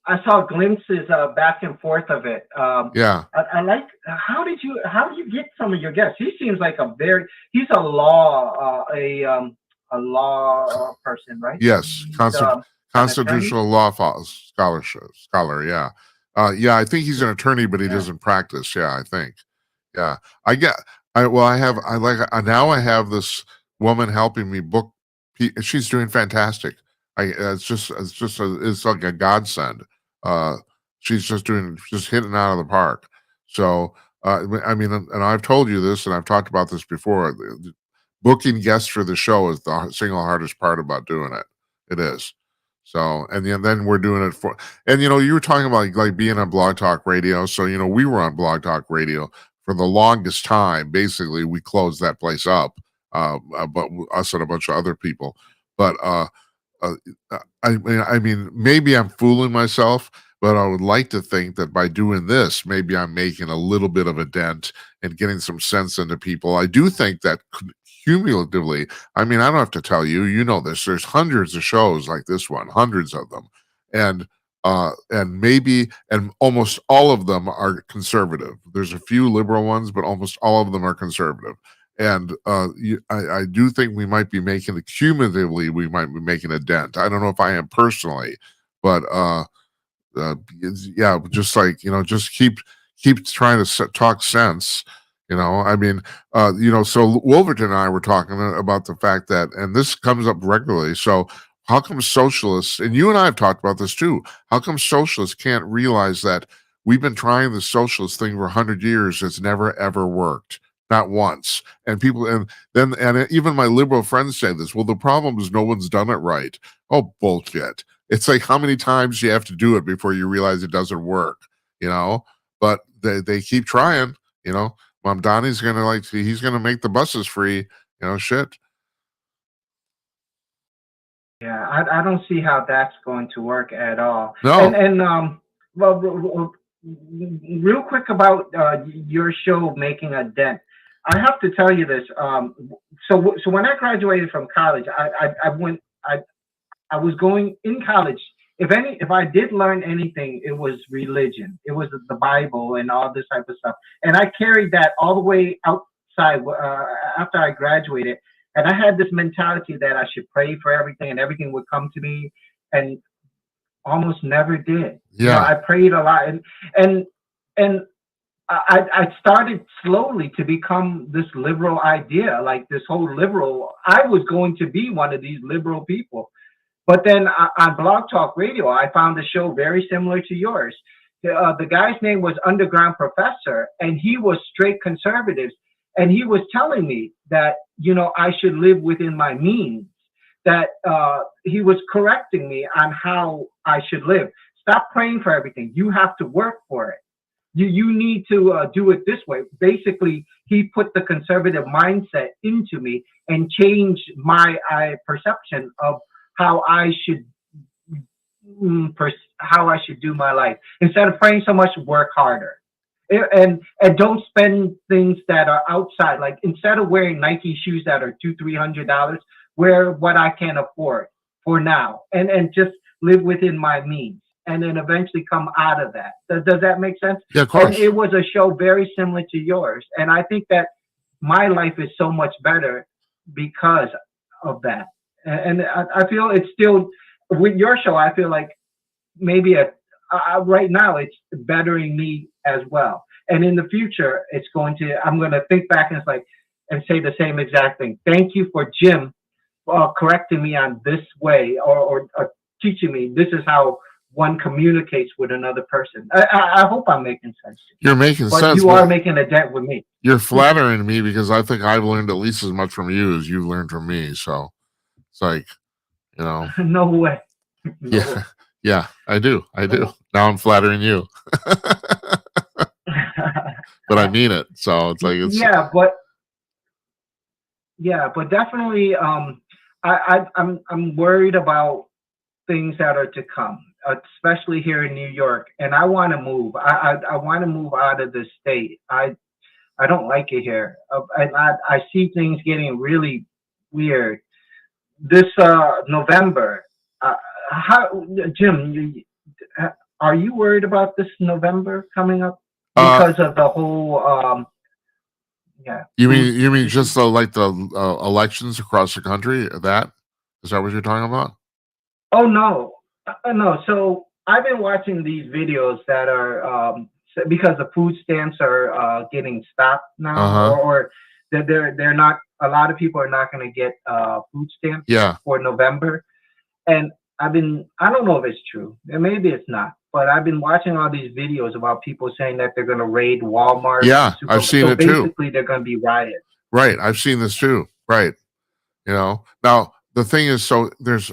I saw glimpses back and forth of it. Yeah. I like, how did you get some of your guests? He seems like he's a law person, right? Yes. He's an attorney. Constitutional law scholar. Yeah. Yeah. I think he's an attorney, but he Yeah. doesn't practice. Yeah. I think. Yeah. I get, now I have this woman helping me book. She's doing fantastic. It's like a godsend. Uh, she's just hitting it out of the park. So, I mean, and I've told you this, and I've talked about this before. Booking guests for the show is the single hardest part about doing it. It is. So, and then we're doing it and you were talking about like being on Blog Talk Radio. So, we were on Blog Talk Radio for the longest time. Basically, we closed that place up, but us and a bunch of other people. But uh, I mean, maybe I'm fooling myself, but I would like to think that by doing this, maybe I'm making a little bit of a dent and getting some sense into people. I do think that cumulatively, I mean, I don't have to tell you, you know this. There's hundreds of shows like this one, hundreds of them, and almost all of them are conservative. There's a few liberal ones, but almost all of them are conservative. And I do think we might be making cumulatively, we might be making a dent. I don't know if I am personally, but yeah, just like just keep trying to talk sense. I mean, so Wolverton and I were talking about the fact that, and this comes up regularly. So how come socialists, and you and I have talked about this too, how come socialists can't realize that we've been trying the socialist thing for 100 years? It's never, ever worked. Not once. And people, and even my liberal friends say this. Well, the problem is no one's done it right. Oh, bullshit. It's like, how many times do you have to do it before you realize it doesn't work? But they keep trying. Mom Donnie's he's gonna make the buses free. Shit. Yeah, I don't see how that's going to work at all. No. And well, real quick about your show making a dent. I have to tell you this. So when I graduated from college, I was going in college. If I did learn anything, it was religion. It was the Bible and all this type of stuff. And I carried that all the way outside after I graduated. And I had this mentality that I should pray for everything and everything would come to me, and almost never did. Yeah. I prayed a lot, and I started slowly to become this liberal idea, like this whole liberal. I was going to be one of these liberal people. But then on Blog Talk Radio, I found a show very similar to yours. The guy's name was Underground Professor, and he was straight conservative. And he was telling me that, I should live within my means, that he was correcting me on how I should live. Stop praying for everything. You have to work for it. You need to do it this way. Basically, he put the conservative mindset into me and changed my perception of how I should do my life. Instead of praying so much, work harder. And don't spend things that are outside. Like, instead of wearing Nike shoes that are $200-300, wear what I can afford for now, and just live within my means, and then eventually come out of that. Does that make sense? Yeah, of course. And it was a show very similar to yours, and I think that my life is so much better because of that. And I feel it's still, with your show, I feel like maybe right now it's bettering me as well. And in the future, I'm going to think back and say the same exact thing. Thank you for Jim correcting me on this way, or teaching me this is how one communicates with another person. I hope I'm making sense. You're making but sense. You are making a dent with me. You're flattering me because I think I've learned at least as much from you as you've learned from me. So it's like, No way. Yeah, I do. Now I'm flattering you. But I mean it. So it's like, but definitely, I'm worried about things that are to come, especially here in New York. And I want to move. I want to move out of the state. I don't like it here. I see things getting really weird. This November, Jim, are you worried about this November coming up Uh, because of the whole yeah? you food mean issue? just like the elections across the country? That is that what you're talking about? Oh no, no. So I've been watching these videos that are because the food stamps are getting stopped Uh now, huh. or they're not. A lot of people are not going to get food stamps Yeah. for November, and I don't know if it's true, and maybe it's not, but I've been watching all these videos about people saying that they're going to raid Walmart and Yeah, I've super. seen So it too. basically, they're going to be riots. Right. I've seen this too. Right. Now the thing is, so there's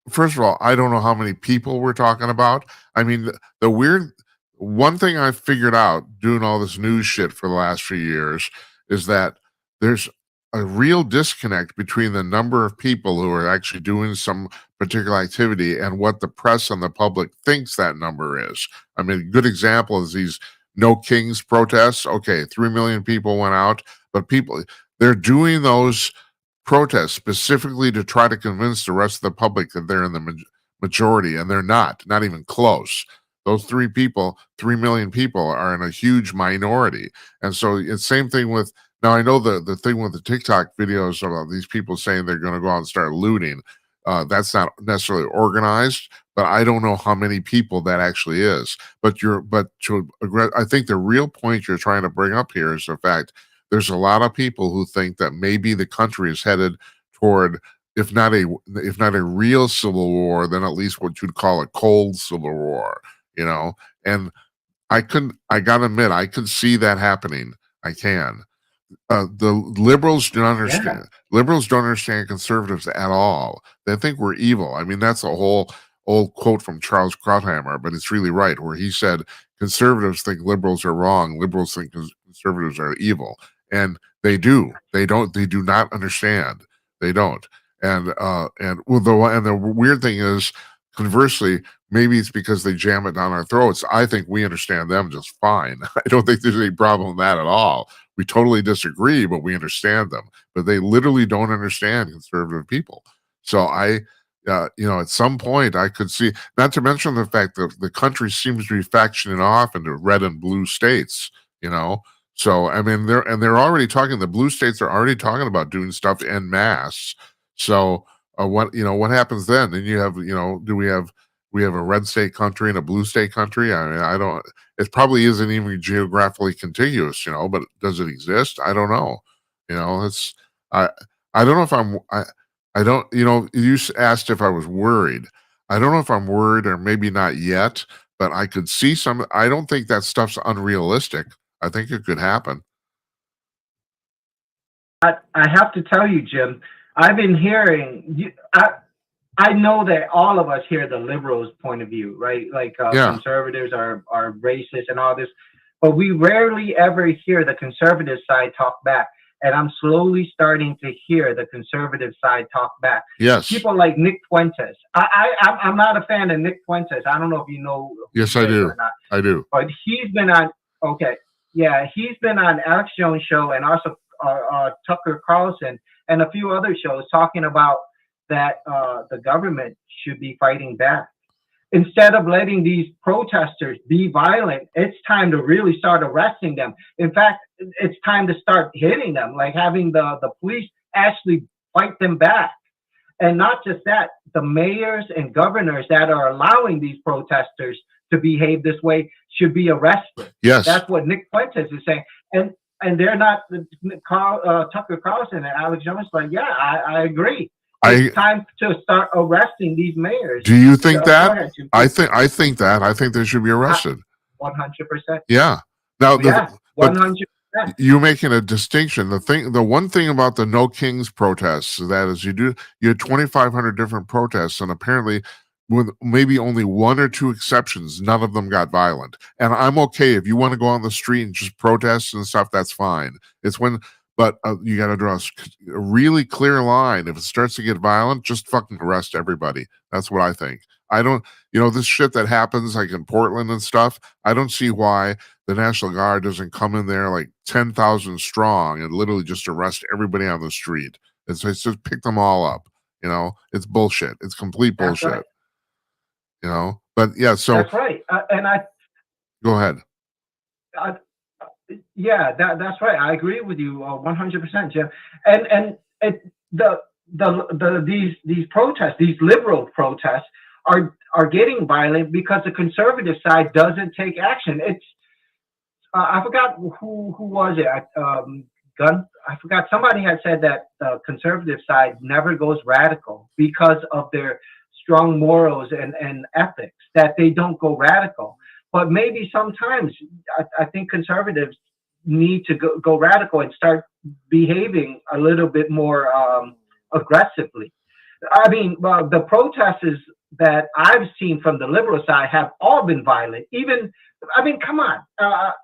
first of all, I don't know how many people we're talking about. I mean, the weird one thing I figured out doing all this news shit for the last few years is that there's a real disconnect between the number of people who are actually doing some particular activity and what the press and the public thinks that number is. I mean, a good example is these No Kings protests. Okay, 3 million people went out, but they're doing those protests specifically to try to convince the rest of the public that they're in the majority, and they're not even close. Those 3 million people are in a huge minority. And so it's same thing with, now I know the thing with the TikTok videos about these people saying they're going to go out and start looting. That's not necessarily organized, but I don't know how many people that actually is. I think the real point you're trying to bring up here is the fact there's a lot of people who think that maybe the country is headed toward, if not a real civil war, then at least what you'd call a cold civil war, you know. And I gotta admit, I could see that happening. I can. The liberals do not Yeah. understand. Liberals don't understand conservatives at all. They think we're evil. I mean, that's a whole old quote from Charles Krauthammer, but it's really right, where he said conservatives think liberals are wrong. Liberals think conservatives are evil, and they do. They don't. They do not understand. They don't. And the weird thing is, conversely, maybe it's because they jam it down our throats. I think we understand them just fine. I don't think there's any problem with that at all. We totally disagree, but we understand them. But they literally don't understand conservative people. So at some point, I could see. Not to mention the fact that the country seems to be factioning off into red and blue states. You know, so I mean, they're already talking. The blue states are already talking about doing stuff en masse. So what happens then? Then you have do we have a red state country and a blue state country? I mean, I don't. It probably isn't even geographically contiguous, but does it exist? I don't know. It's I I don't know if I don't. You asked if I was worried. I don't know if I'm worried or maybe not yet, but I could see some. I don't think that stuff's unrealistic. I think it could happen. I have to tell you, Jim, I've been hearing I know that all of us hear the liberals' point of view, right? Like Yeah. conservatives are racist and all this, but we rarely ever hear the conservative side talk back. And I'm slowly starting to hear the conservative side talk back. Yes. People like Nick Fuentes. I'm not a fan of Nick Fuentes. I don't know if you know. Yes, I do. Or not. I do. But he's been on. Okay, yeah, he's been on Alex Jones' show and also Tucker Carlson and a few other shows talking about that the government should be fighting back. Instead of letting these protesters be violent, it's time to really start arresting them. In fact, it's time to start hitting them, like having the police actually fight them back. And not just that, the mayors and governors that are allowing these protesters to behave this way should be arrested. Yes. That's what Nick Fuentes is saying. And they're not, Tucker Carlson and Alex Jones, like, yeah, I agree. It's time to start arresting these mayors. Do you think that? Ahead, I think that. I think they should be arrested. 100%. Yeah. Now, yeah, 100%. You're making a distinction. The one thing about the No Kings protests is that is you had 2,500 different protests, and apparently, with maybe only one or two exceptions, none of them got violent. And I'm okay if you want to go on the street and just protest and stuff. That's fine. But you got to draw a really clear line. If it starts to get violent, just fucking arrest everybody. That's what I think. I don't, this shit that happens like in Portland and stuff, I don't see why the National Guard doesn't come in there like 10,000 strong and literally just arrest everybody on the street. It's just pick them all up. It's bullshit. It's complete bullshit. Right. But yeah, so That's right. And go ahead. yeah, that's right. I agree with you 100%, Jim. And these protests, these liberal protests, are getting violent because the conservative side doesn't take action. It's I forgot who was it. I forgot. Somebody had said that the conservative side never goes radical because of their strong morals and ethics. That they don't go radical. But maybe sometimes I think conservatives need to go radical and start behaving a little bit more aggressively. I mean, the protests that I've seen from the liberal side have all been violent. Even, I mean, come on,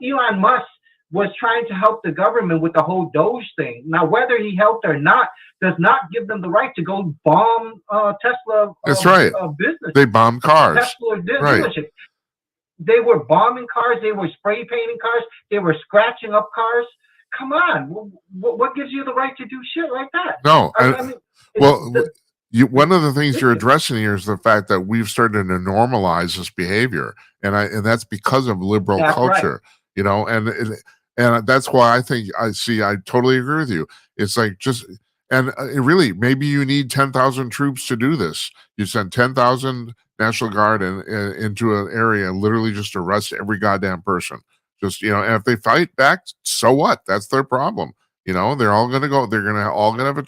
Elon Musk was trying to help the government with the whole Doge thing. Now, whether he helped or not does not give them the right to go bomb Tesla. That's right. Business. They bomb cars. Tesla Right. dealership. They were bombing cars. They were spray painting cars. They were scratching up cars. Come on, what gives you the right to do shit like that? No, I mean, well, one of the things you're addressing here is the fact that we've started to normalize this behavior, and that's because of liberal That's culture, you know, and that's why I totally agree with you. It's like really, maybe you need 10,000 troops to do this. You send 10,000 National Guard into an area and literally just arrest every goddamn person. Just, you know, and if they fight back, so what? That's their problem. You know, they're all going to go. They're all going to have a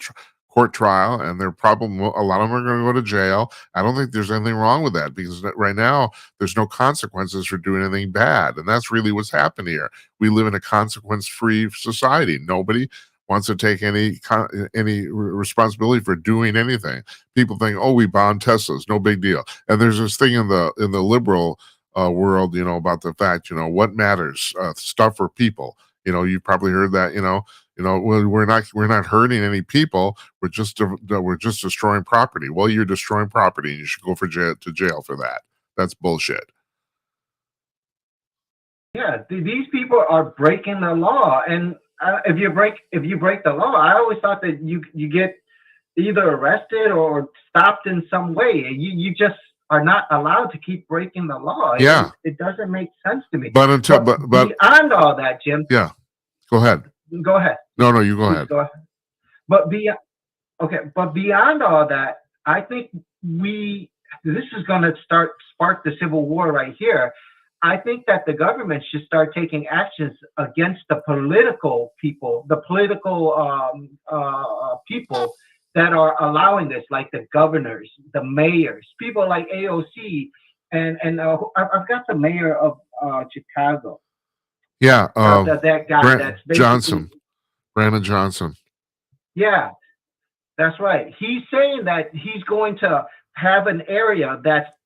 court trial, and a lot of them are going to go to jail. I don't think there's anything wrong with that, because right now there's no consequences for doing anything bad, and that's really what's happened here. We live in a consequence-free society. Nobody wants to take any responsibility for doing anything. People think, oh, we bombed Teslas, no big deal. And there's this thing in the liberal world, you know, about the fact, you know, what matters, stuff or people. You know, you've probably heard that. Well, we're not hurting any people. We're just destroying property. Well, you're destroying property, and you should go to jail for that. That's bullshit. Yeah, these people are breaking the law, and if you break the law, I always thought that you get either arrested or stopped in some way. You just are not allowed to keep breaking the law. Yeah, it doesn't make sense to me. But beyond all that, Jim. Yeah, go ahead. Go ahead. No, you go ahead. Go ahead. But beyond all that, I think this is going to spark the civil war right here. I think that the government should start taking actions against the political people, people that are allowing this, like the governors, the mayors, people like AOC, and I've got the mayor of Chicago. Yeah, that guy that's Brandon Johnson. Yeah, that's right. He's saying that he's going to have an area that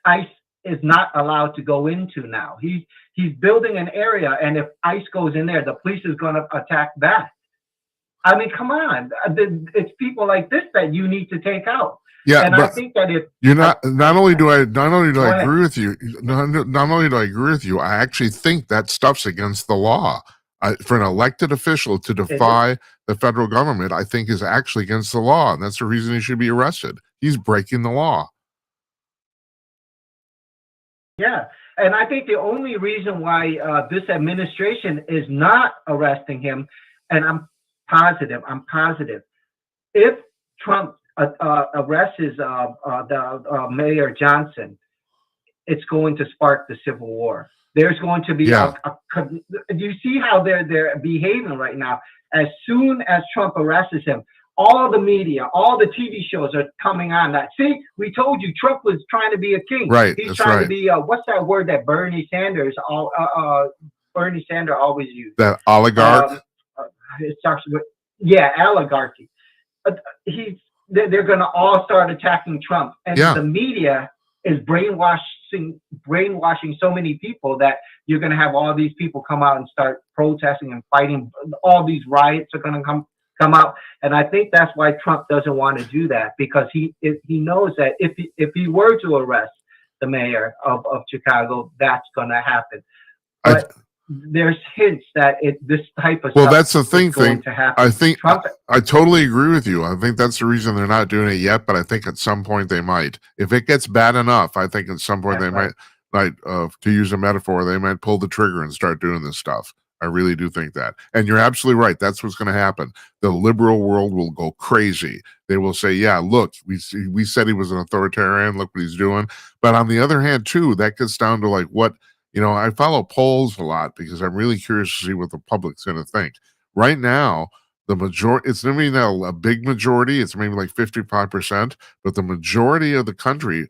ICE is not allowed to go into now. He's building an area, and if ICE goes in there, the police is going to attack back. I mean, come on! It's people like this that you need to take out. Yeah, and but I think that if you're not only do I agree with you, not only do I agree with you, I actually think that stuff's against the law. For an elected official to defy the federal government, I think is actually against the law, and that's the reason he should be arrested. He's breaking the law. Yeah, and I think the only reason why this administration is not arresting him, and I'm positive, if Trump arrests the Mayor Johnson, it's going to spark the civil war. There's going to be you see how they're behaving right now. As soon as Trump arrests him, all the media, all the TV shows are coming on that. See, we told you Trump was trying to be a king. Right. He's trying to be what's that word that Bernie Sanders always used? That oligarch. It starts with oligarchy. They're going to all start attacking Trump, and the media is brainwashing so many people that you're going to have all these people come out and start protesting and fighting. All these riots are going to come out, and I think that's why Trump doesn't want to do that, because he knows that if he were to arrest the mayor of Chicago, that's going to happen. But there's hints that this type of Well, stuff that's the thing. is going to happen. I think Trump, I totally agree with you. I think that's the reason they're not doing it yet. But I think at some point they might. If it gets bad enough, I think at some point That's they right. might. To use a metaphor, they might pull the trigger and start doing this stuff. I really do think that. And you're absolutely right. That's what's going to happen. The liberal world will go crazy. They will say, "Yeah, look, we said he was an authoritarian. Look what he's doing." But on the other hand, too, that gets down to like what. I follow polls a lot because I'm really curious to see what the public's going to think. Right now, the majority, it's maybe not a big majority, it's maybe like 55%, but the majority of the country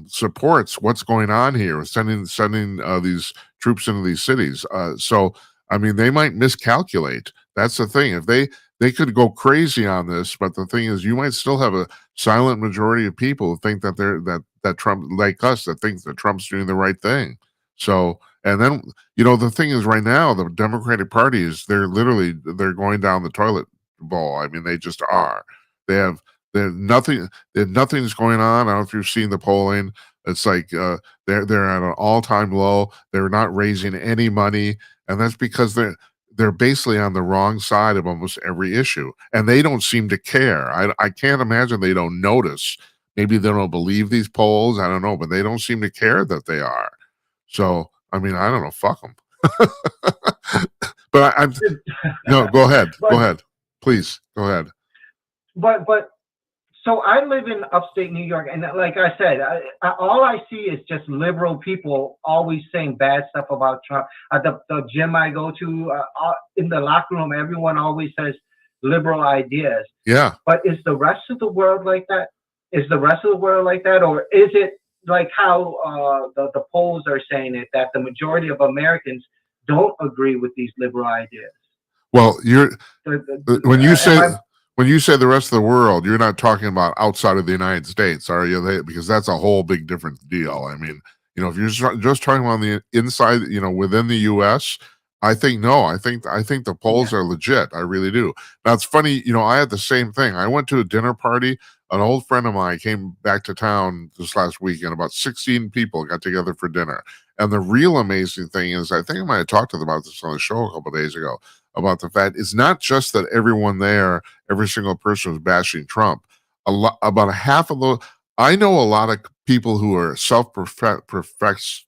supports what's going on here, sending these troops into these cities. So, I mean, they might miscalculate. That's the thing. If they could go crazy on this, but the thing is, you might still have a silent majority of people who think that that Trump, like us, that thinks that Trump's doing the right thing. So, and then the thing is, right now the Democratic Party they're going down the toilet bowl. I mean, they just are. They're nothing's going on. I don't know if you've seen the polling. It's like they're at an all-time low. They're not raising any money, and that's because they're basically on the wrong side of almost every issue, and they don't seem to care. I can't imagine they don't notice. Maybe they don't believe these polls. I don't know, but they don't seem to care that they are. So, I mean, I don't know. Fuck them. But I'm no. Go ahead. Go ahead. Please go ahead. But so I live in upstate New York, and like I said, all I see is just liberal people always saying bad stuff about Trump. At the gym I go to, in the locker room, everyone always says liberal ideas. Yeah. But is the rest of the world like that? Is the rest of the world like that, or is it like how the polls are saying it, that the majority of Americans don't agree with these liberal ideas? Well, when you say the rest of the world, you're not talking about outside of the United States, are you? Because that's a whole big different deal. I mean, if you're just talking about the inside, within the U.S., I think no. I think the polls are legit. I really do. Now it's funny. I had the same thing. I went to a dinner party. An old friend of mine came back to town this last weekend. About 16 people got together for dinner. And the real amazing thing is, I think I might have talked to them about this on the show a couple of days ago, about the fact it's not just that everyone there, every single person was bashing Trump. About a half of those, I know a lot of people who are self-professed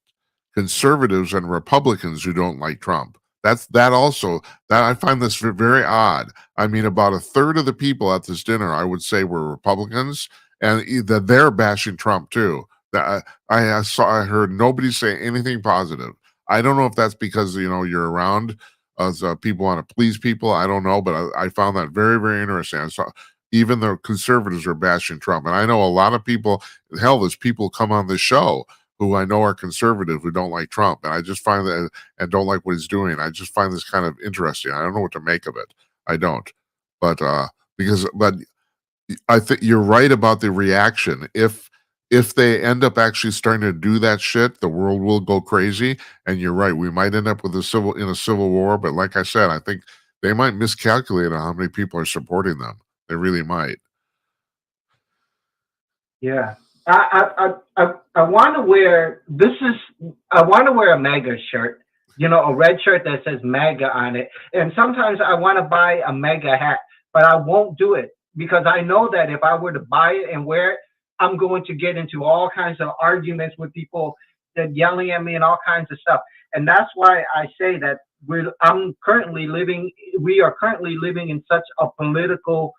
conservatives and Republicans who don't like Trump. That I find this very odd. I mean, about a third of the people at this dinner, I would say, were Republicans, and they're bashing Trump too. I heard nobody say anything positive. I don't know if that's because you're around people want to please people. I don't know, but I found that very, very interesting. I saw even the conservatives are bashing Trump, and I know a lot of people. Hell, there's people come on the show who I know are conservative who don't like Trump, and I just find that and don't like what he's doing. I just find this kind of interesting. I don't know what to make of it. I don't, but I think you're right about the reaction. If they end up actually starting to do that shit, the world will go crazy. And you're right, we might end up with a civil war. But like I said, I think they might miscalculate on how many people are supporting them. They really might. Yeah. I want to wear I want to wear a MAGA shirt, a red shirt that says MAGA on it. And sometimes I want to buy a MAGA hat, but I won't do it because I know that if I were to buy it and wear it, I'm going to get into all kinds of arguments with people that yelling at me and all kinds of stuff. And that's why I say that we are currently living in such a political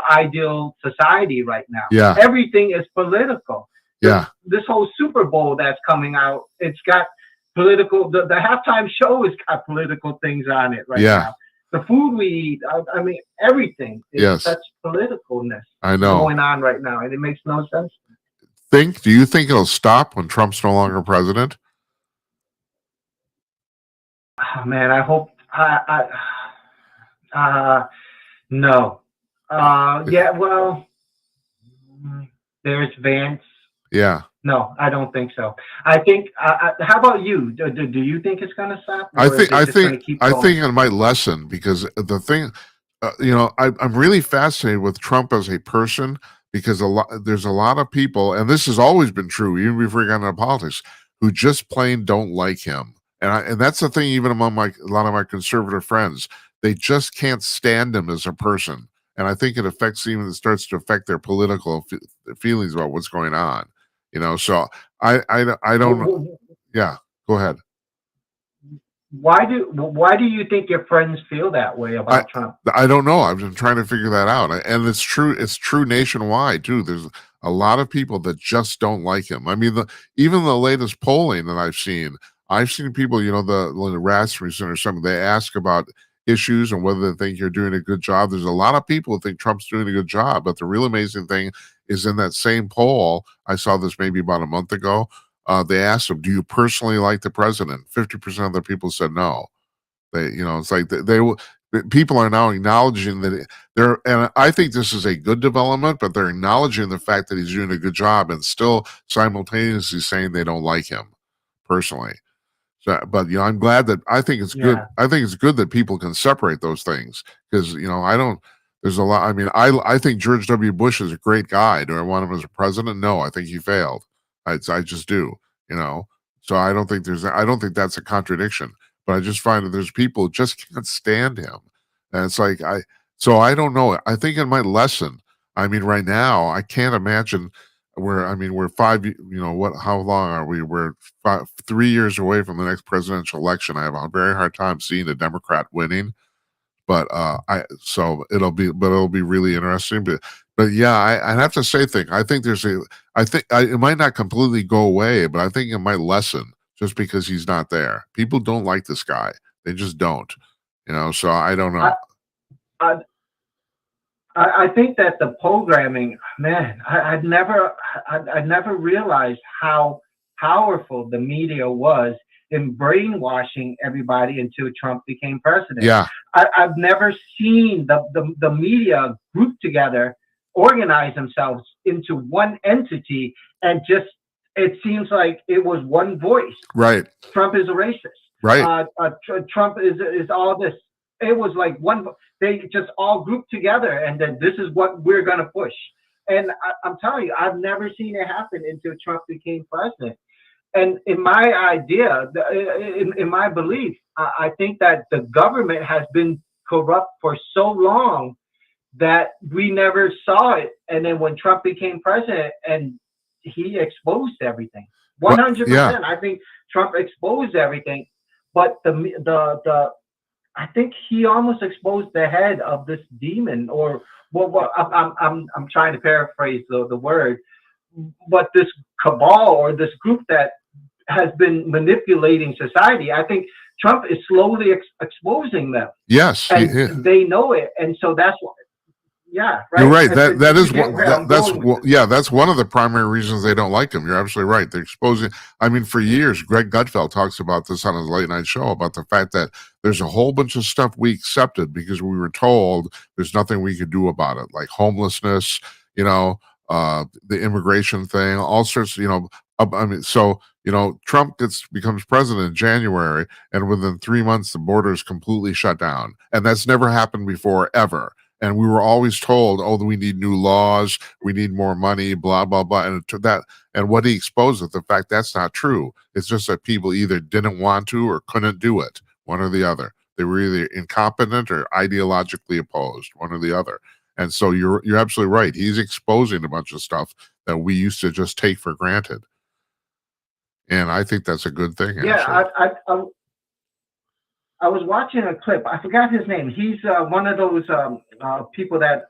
ideal society right now. Yeah. Everything is political. Yeah. This whole Super Bowl that's coming out, it's got political, the halftime show has got political things on it right now. The food we eat, I mean, everything is such politicalness going on right now, and it makes no sense. Do you think it'll stop when Trump's no longer president? Oh, man, I hope. No. Yeah, well, there's Vance. Yeah. No, I don't think so. I think. How about you? Do you think it's going to stop? I think it might lessen because the thing, I'm really fascinated with Trump as a person because there's a lot of people, and this has always been true, even before he got into politics, who just plain don't like him. And that's the thing. Even among a lot of my conservative friends, they just can't stand him as a person. And I think it starts to affect their political feelings about what's going on. So I don't know. Yeah, go ahead. Why do you think your friends feel that way about Trump? I don't know. I've been trying to figure that out. And it's true. It's true nationwide too. There's a lot of people that just don't like him. I mean, even the latest polling that I've seen people, the Rasmussen or something, they ask about issues and whether they think you're doing a good job. There's a lot of people who think Trump's doing a good job. But the real amazing thing is in that same poll, I saw this maybe about a month ago, they asked him, do you personally like the president? 50% of the people said no. It's like people are now acknowledging that and I think this is a good development, but they're acknowledging the fact that he's doing a good job and still simultaneously saying they don't like him personally. So, but I'm glad that I think it's good. I think it's good that people can separate those things because I don't. There's a lot. I mean, I think George W. Bush is a great guy. Do I want him as a president? No, I think he failed. I just do. So I don't think that's a contradiction. But I just find that there's people who just can't stand him, and it's like So I don't know. I think it might lessen. I mean, right now I can't imagine. We're 5. How long are we? We're 3 years away from the next presidential election. I have a very hard time seeing a Democrat winning. But it'll be really interesting. But yeah, I have to say, I think it might not completely go away, but I think it might lessen just because he's not there. People don't like this guy; they just don't. So I don't know. I think that the programming, man, I'd never realized how powerful the media was in brainwashing everybody until Trump became president. Yeah, I've never seen the media group together, organize themselves into one entity, and just it seems like it was one voice. Right. Trump is a racist. Right. Trump is all this. It was like one. They just all grouped together, and then this is what we're going to push. And I'm telling you, I've never seen it happen until Trump became president. And in my idea, in my belief, I think that the government has been corrupt for so long that we never saw it. And then when Trump became president, and he exposed everything, 100%. I think Trump exposed everything, but I think he almost exposed the head of this demon, or I'm trying to paraphrase the word, but this cabal or this group that has been manipulating society. I think Trump is slowly exposing them. Yes, and they know it, and so that's what. Yeah, right. You're right. That's one of the primary reasons they don't like him. You're absolutely right. They're exposing. I mean, for years, Greg Gutfeld talks about this on his late night show about the fact that there's a whole bunch of stuff we accepted because we were told there's nothing we could do about it, like homelessness, the immigration thing, all sorts. Trump becomes president in January, and within 3 months, the border is completely shut down, and that's never happened before ever. And we were always told, we need new laws, we need more money, blah, blah, blah. And what he exposed is the fact that's not true. It's just that people either didn't want to or couldn't do it, one or the other. They were either incompetent or ideologically opposed, one or the other. And so you're absolutely right. He's exposing a bunch of stuff that we used to just take for granted. And I think that's a good thing. Yeah, I was watching a clip. I forgot his name. He's one of those people that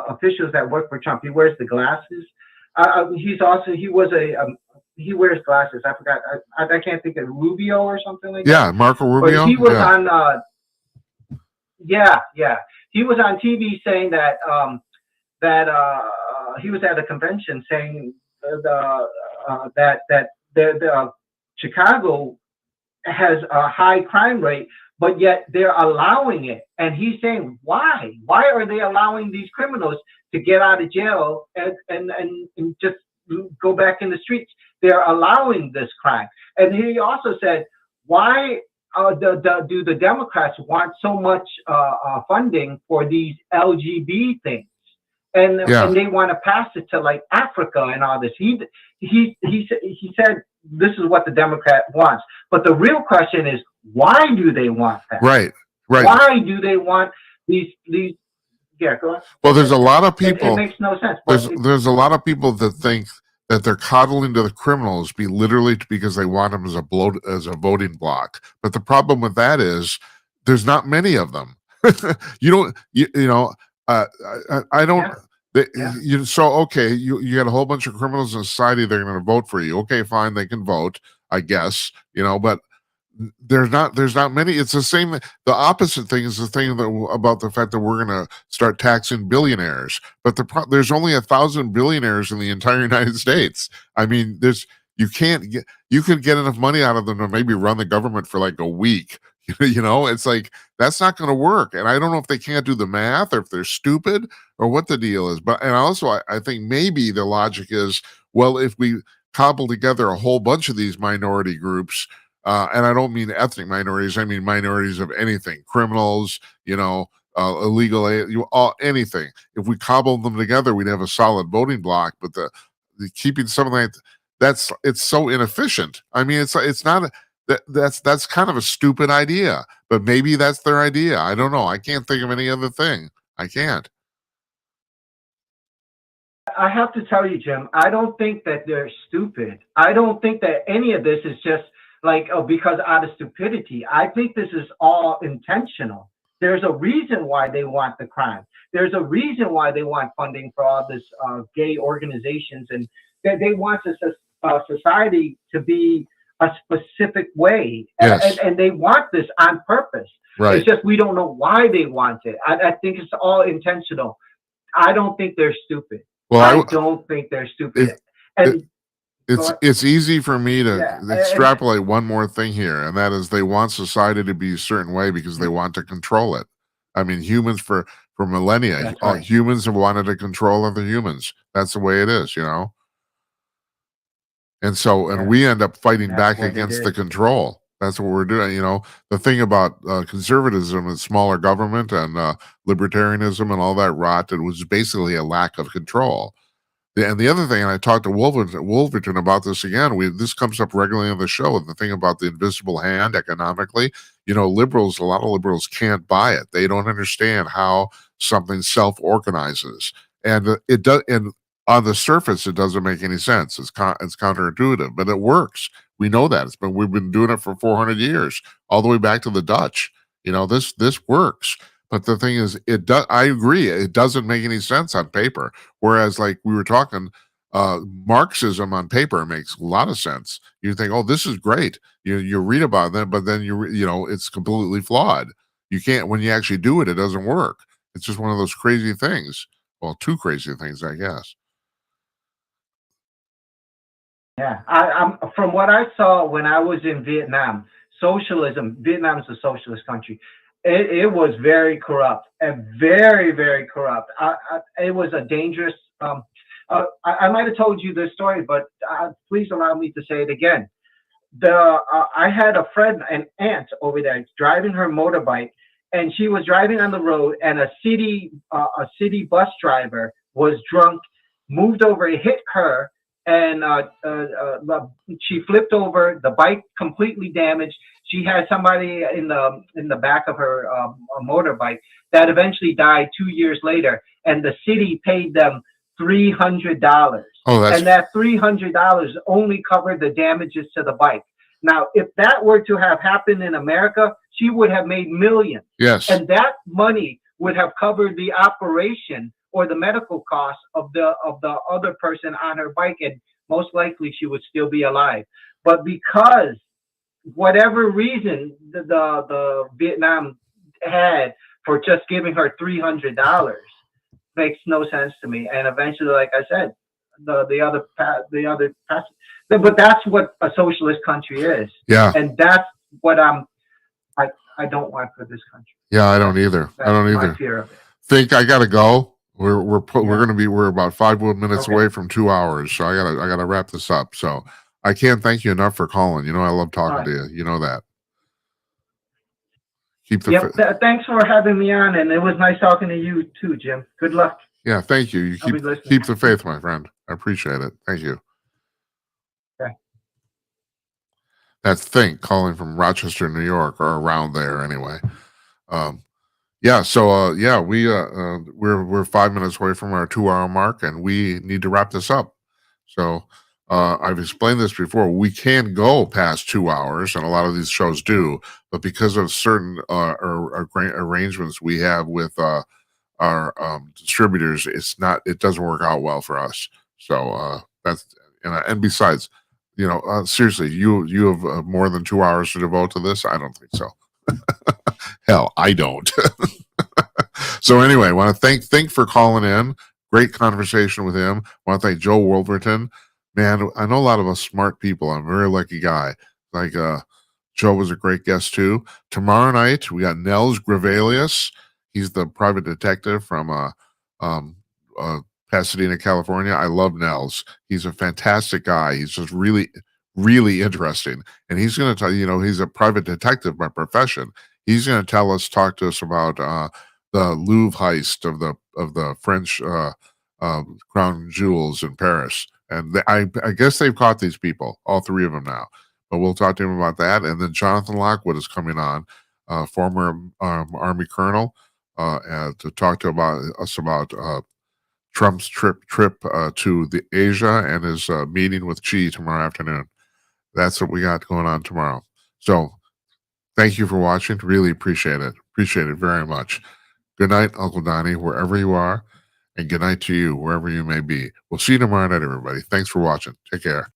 officials that work for Trump. He wears the glasses. He wears glasses. I forgot. I can't think of Rubio or something like that. Yeah, Marco Rubio. But he was on. He was on TV saying that he was at a convention saying that Chicago has a high crime rate, but yet they're allowing it. And he's saying, why? Why are they allowing these criminals to get out of jail and just go back in the streets? They're allowing this crime. And he also said, why do the Democrats want so much funding for these LGBT things? and Yeah. and they want to pass it to like Africa and all this. He said this is what the Democrat wants, but the real question is, why do they want that? Right. Right. Why do they want these? Yeah, go on. Well, there's a lot of It people. makes no sense. But There's a lot of people that think that they're coddling to the criminals literally because they want them as a voting block. But the problem with that is there's not many of them. You know, I don't. Yeah. So okay, you got a whole bunch of criminals in society. They're going to vote for you. Okay, fine, they can vote, I guess. But there's not many. It's the same. The opposite thing is the thing about the fact that we're going to start taxing billionaires, but there's only 1,000 billionaires in the entire United States. I mean, you could get enough money out of them to maybe run the government for like a week. It's like that's not going to work. And I don't know if they can't do the math or if they're stupid or what the deal is. But and also I think maybe the logic is, well, if we cobble together a whole bunch of these minority groups. And I don't mean ethnic minorities. I mean minorities of anything, criminals, illegal, anything. If we cobbled them together, we'd have a solid voting block. But the keeping something like it's so inefficient. I mean, it's not that's kind of a stupid idea. But maybe that's their idea. I don't know. I can't think of any other thing. I can't. I have to tell you, Jim, I don't think that they're stupid. I don't think that any of this is just because out of stupidity. I think this is all intentional. There's a reason why they want the crime. There's a reason why they want funding for all this gay organizations, and they want this society to be a specific way. Yes. And they want this on purpose. Right. It's just we don't know why they want it. I think it's all intentional. I don't think they're stupid. Well, I don't think they're stupid. It's easy for me to Yeah, extrapolate one more thing here, and that is they want society to be a certain way because they want to control it. I mean, humans for millennia, right. humans have wanted to control other humans. That's the way it is, And so, and we end up fighting back against the control. That's what we're doing. The thing about conservatism and smaller government and libertarianism and all that rot, it was basically a lack of control. And the other thing, and I talked to Wolverton about this again, this comes up regularly on the show, the thing about the invisible hand economically. A lot of liberals can't buy it. They don't understand how something self-organizes. And it does, and on the surface, it doesn't make any sense. It's counterintuitive, but it works. We know that. We've been doing it for 400 years, all the way back to the Dutch. This works. But the thing is, I agree. It doesn't make any sense on paper. Whereas, like we were talking, Marxism on paper makes a lot of sense. You think, oh, this is great. You read about that, but then it's completely flawed. You can't, when you actually do it, it doesn't work. It's just one of those crazy things. Well, two crazy things, I guess. Yeah, I'm from what I saw when I was in Vietnam. Vietnam is a socialist country. It was very corrupt and very, very corrupt. It was a dangerous. I might have told you this story, but please allow me to say it again. I had a friend, an aunt over there, driving her motorbike, and she was driving on the road, and a city bus driver was drunk, moved over, hit her, and she flipped over. The bike completely damaged. She had somebody in the back of her motorbike that eventually died 2 years later, and the city paid them $300. And that $300 only covered the damages to the bike. Now, if that were to have happened in America, she would have made millions. Yes. And that money would have covered the operation or the medical costs of the other person on her bike, and most likely she would still be alive. But because whatever reason the Vietnam had for just giving her $300 makes no sense to me. And eventually, like I said, the other but that's what a socialist country is. Yeah. And that's what I don't want for this country. Yeah, I don't either. That's I don't either. my fear of it. Think I gotta go. We're about 5 minutes away from 2 hours, so I gotta wrap this up. So I can't thank you enough for calling. I love talking to you. You know that. Keep the thanks for having me on, and it was nice talking to you too, Jim. Good luck. Yeah, thank you. You I'll be listening. keep the faith, my friend. I appreciate it. Thank you. Okay. That's Think calling from Rochester, New York, or around there anyway. Yeah, so yeah, we're 5 minutes away from our 2 hour mark, and we need to wrap this up. So I've explained this before. We can go past 2 hours, and a lot of these shows do, but because of certain arrangements we have with our distributors, it doesn't work out well for us. So that's and besides, seriously, you have more than 2 hours to devote to this? I don't think so. Hell, I don't. So anyway, I want to thank for calling in. Great conversation with him. I want to thank Joe Wolverton. Man, I know a lot of us smart people. I'm a very lucky guy. Like Joe was a great guest too. Tomorrow night we got Nels Grevalius. He's the private detective from Pasadena, California. I love Nels. He's a fantastic guy. He's just really, really interesting. And he's going to tell you, he's a private detective by profession. He's going to talk to us about the Louvre heist of the French crown jewels in Paris. And I guess they've caught these people, all three of them now. But we'll talk to him about that. And then Jonathan Lockwood is coming on, former Army colonel, to talk to us about Trump's trip to the Asia and his meeting with Xi tomorrow afternoon. That's what we got going on tomorrow. So thank you for watching. Really appreciate it. Appreciate it very much. Good night, Uncle Donnie, wherever you are. And good night to you, wherever you may be. We'll see you tomorrow night, everybody. Thanks for watching. Take care.